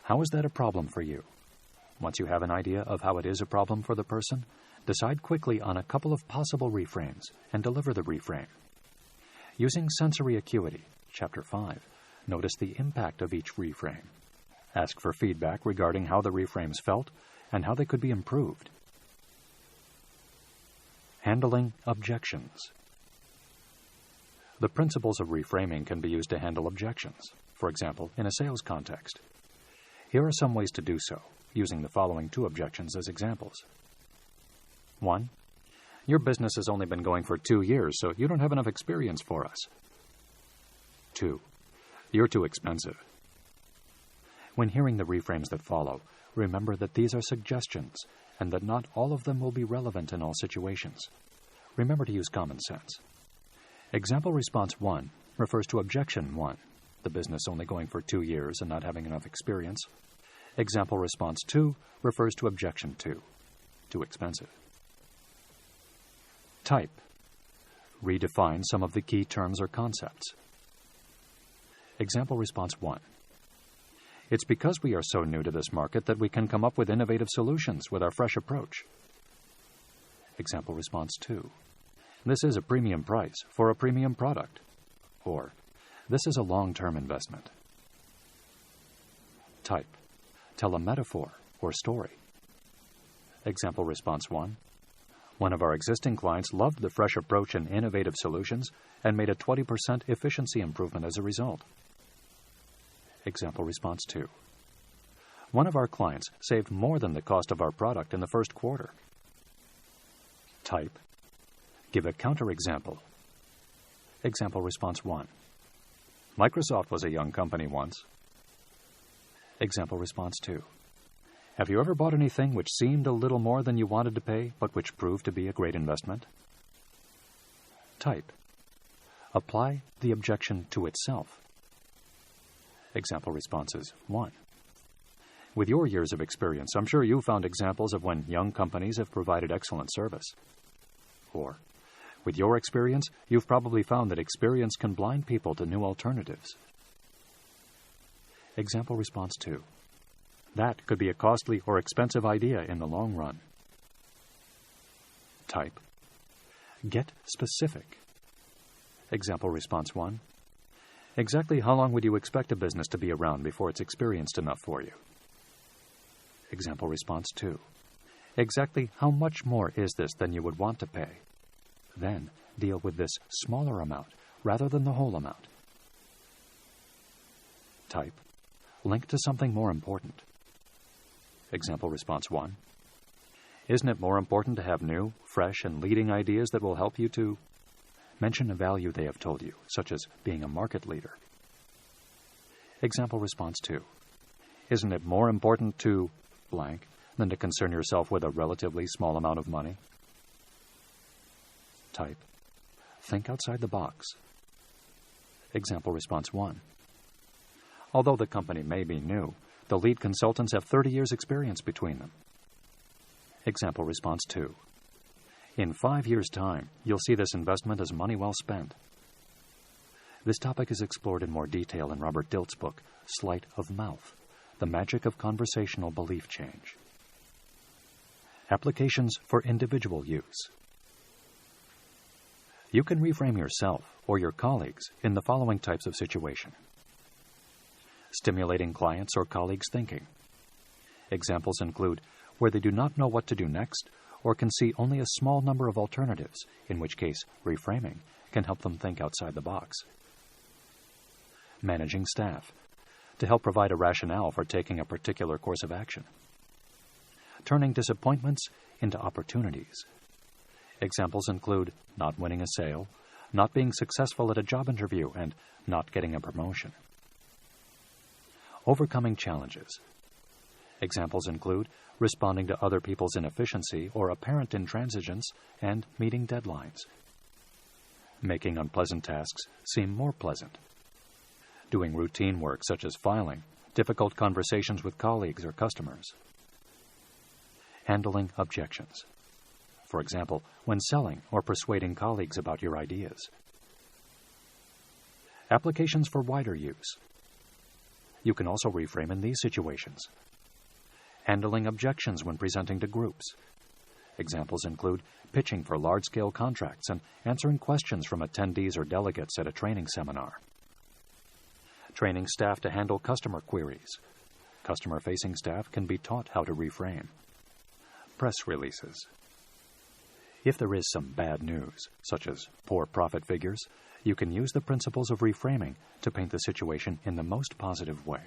how is that a problem for you? Once you have an idea of how it is a problem for the person, decide quickly on a couple of possible reframes and deliver the reframe. Using sensory acuity, Chapter 5, notice the impact of each reframe. Ask for feedback regarding how the reframes felt and how they could be improved. Handling objections. The principles of reframing can be used to handle objections, for example, in a sales context. Here are some ways to do so, using the following 2 objections as examples. 1. Your business has only been going for 2 years, so you don't have enough experience for us. 2. You're too expensive. When hearing the reframes that follow, remember that these are suggestions and that not all of them will be relevant in all situations. Remember to use common sense. Example response 1 refers to objection 1, the business only going for 2 years and not having enough experience. Example response 2 refers to objection 2, too expensive. Type. Redefine some of the key terms or concepts. Example response 1. It's because we are so new to this market that we can come up with innovative solutions with our fresh approach. Example response 2. "This is a premium price for a premium product," or "This is a long-term investment." Type. Tell a metaphor or story. Example response 1. One of our existing clients loved the fresh approach and innovative solutions and made a 20% efficiency improvement as a result. Example response 2. One of our clients saved more than the cost of our product in the first quarter. Type. Give a counterexample. Example response 1. Microsoft was a young company once. Example response 2. Have you ever bought anything which seemed a little more than you wanted to pay, but which proved to be a great investment? Type. Apply the objection to itself. Example responses 1. With your years of experience, I'm sure you found examples of when young companies have provided excellent service. Or, with your experience, you've probably found that experience can blind people to new alternatives. Example response 2. That could be a costly or expensive idea in the long run. Type. Get specific. Example response 1. Exactly how long would you expect a business to be around before it's experienced enough for you? Example response 2. Exactly how much more is this than you would want to pay? Then deal with this smaller amount rather than the whole amount. Type. Link to something more important. Example response 1. Isn't it more important to have new, fresh, and leading ideas that will help you to mention a value they have told you, such as being a market leader? Example response 2. Isn't it more important to blank than to concern yourself with a relatively small amount of money? Type. Think outside the box. Example response 1. Although the company may be new, the lead consultants have 30 years' experience between them. Example response 2. In 5 years' time, you'll see this investment as money well spent. This topic is explored in more detail in Robert Dilt's book, Sleight of Mouth, The Magic of Conversational Belief Change. Applications for individual use. You can reframe yourself or your colleagues in the following types of situation. Stimulating clients' or colleagues' thinking. Examples include where they do not know what to do next or can see only a small number of alternatives, in which case reframing can help them think outside the box. Managing staff, to help provide a rationale for taking a particular course of action. Turning disappointments into opportunities. Examples include not winning a sale, not being successful at a job interview, and not getting a promotion. Overcoming challenges. Examples include responding to other people's inefficiency or apparent intransigence and meeting deadlines. Making unpleasant tasks seem more pleasant. Doing routine work such as filing, difficult conversations with colleagues or customers. Handling objections. For example, when selling or persuading colleagues about your ideas. Applications for wider use. You can also reframe in these situations. Handling objections when presenting to groups. Examples include pitching for large-scale contracts and answering questions from attendees or delegates at a training seminar. Training staff to handle customer queries. Customer-facing staff can be taught how to reframe. Press releases. If there is some bad news, such as poor profit figures, you can use the principles of reframing to paint the situation in the most positive way.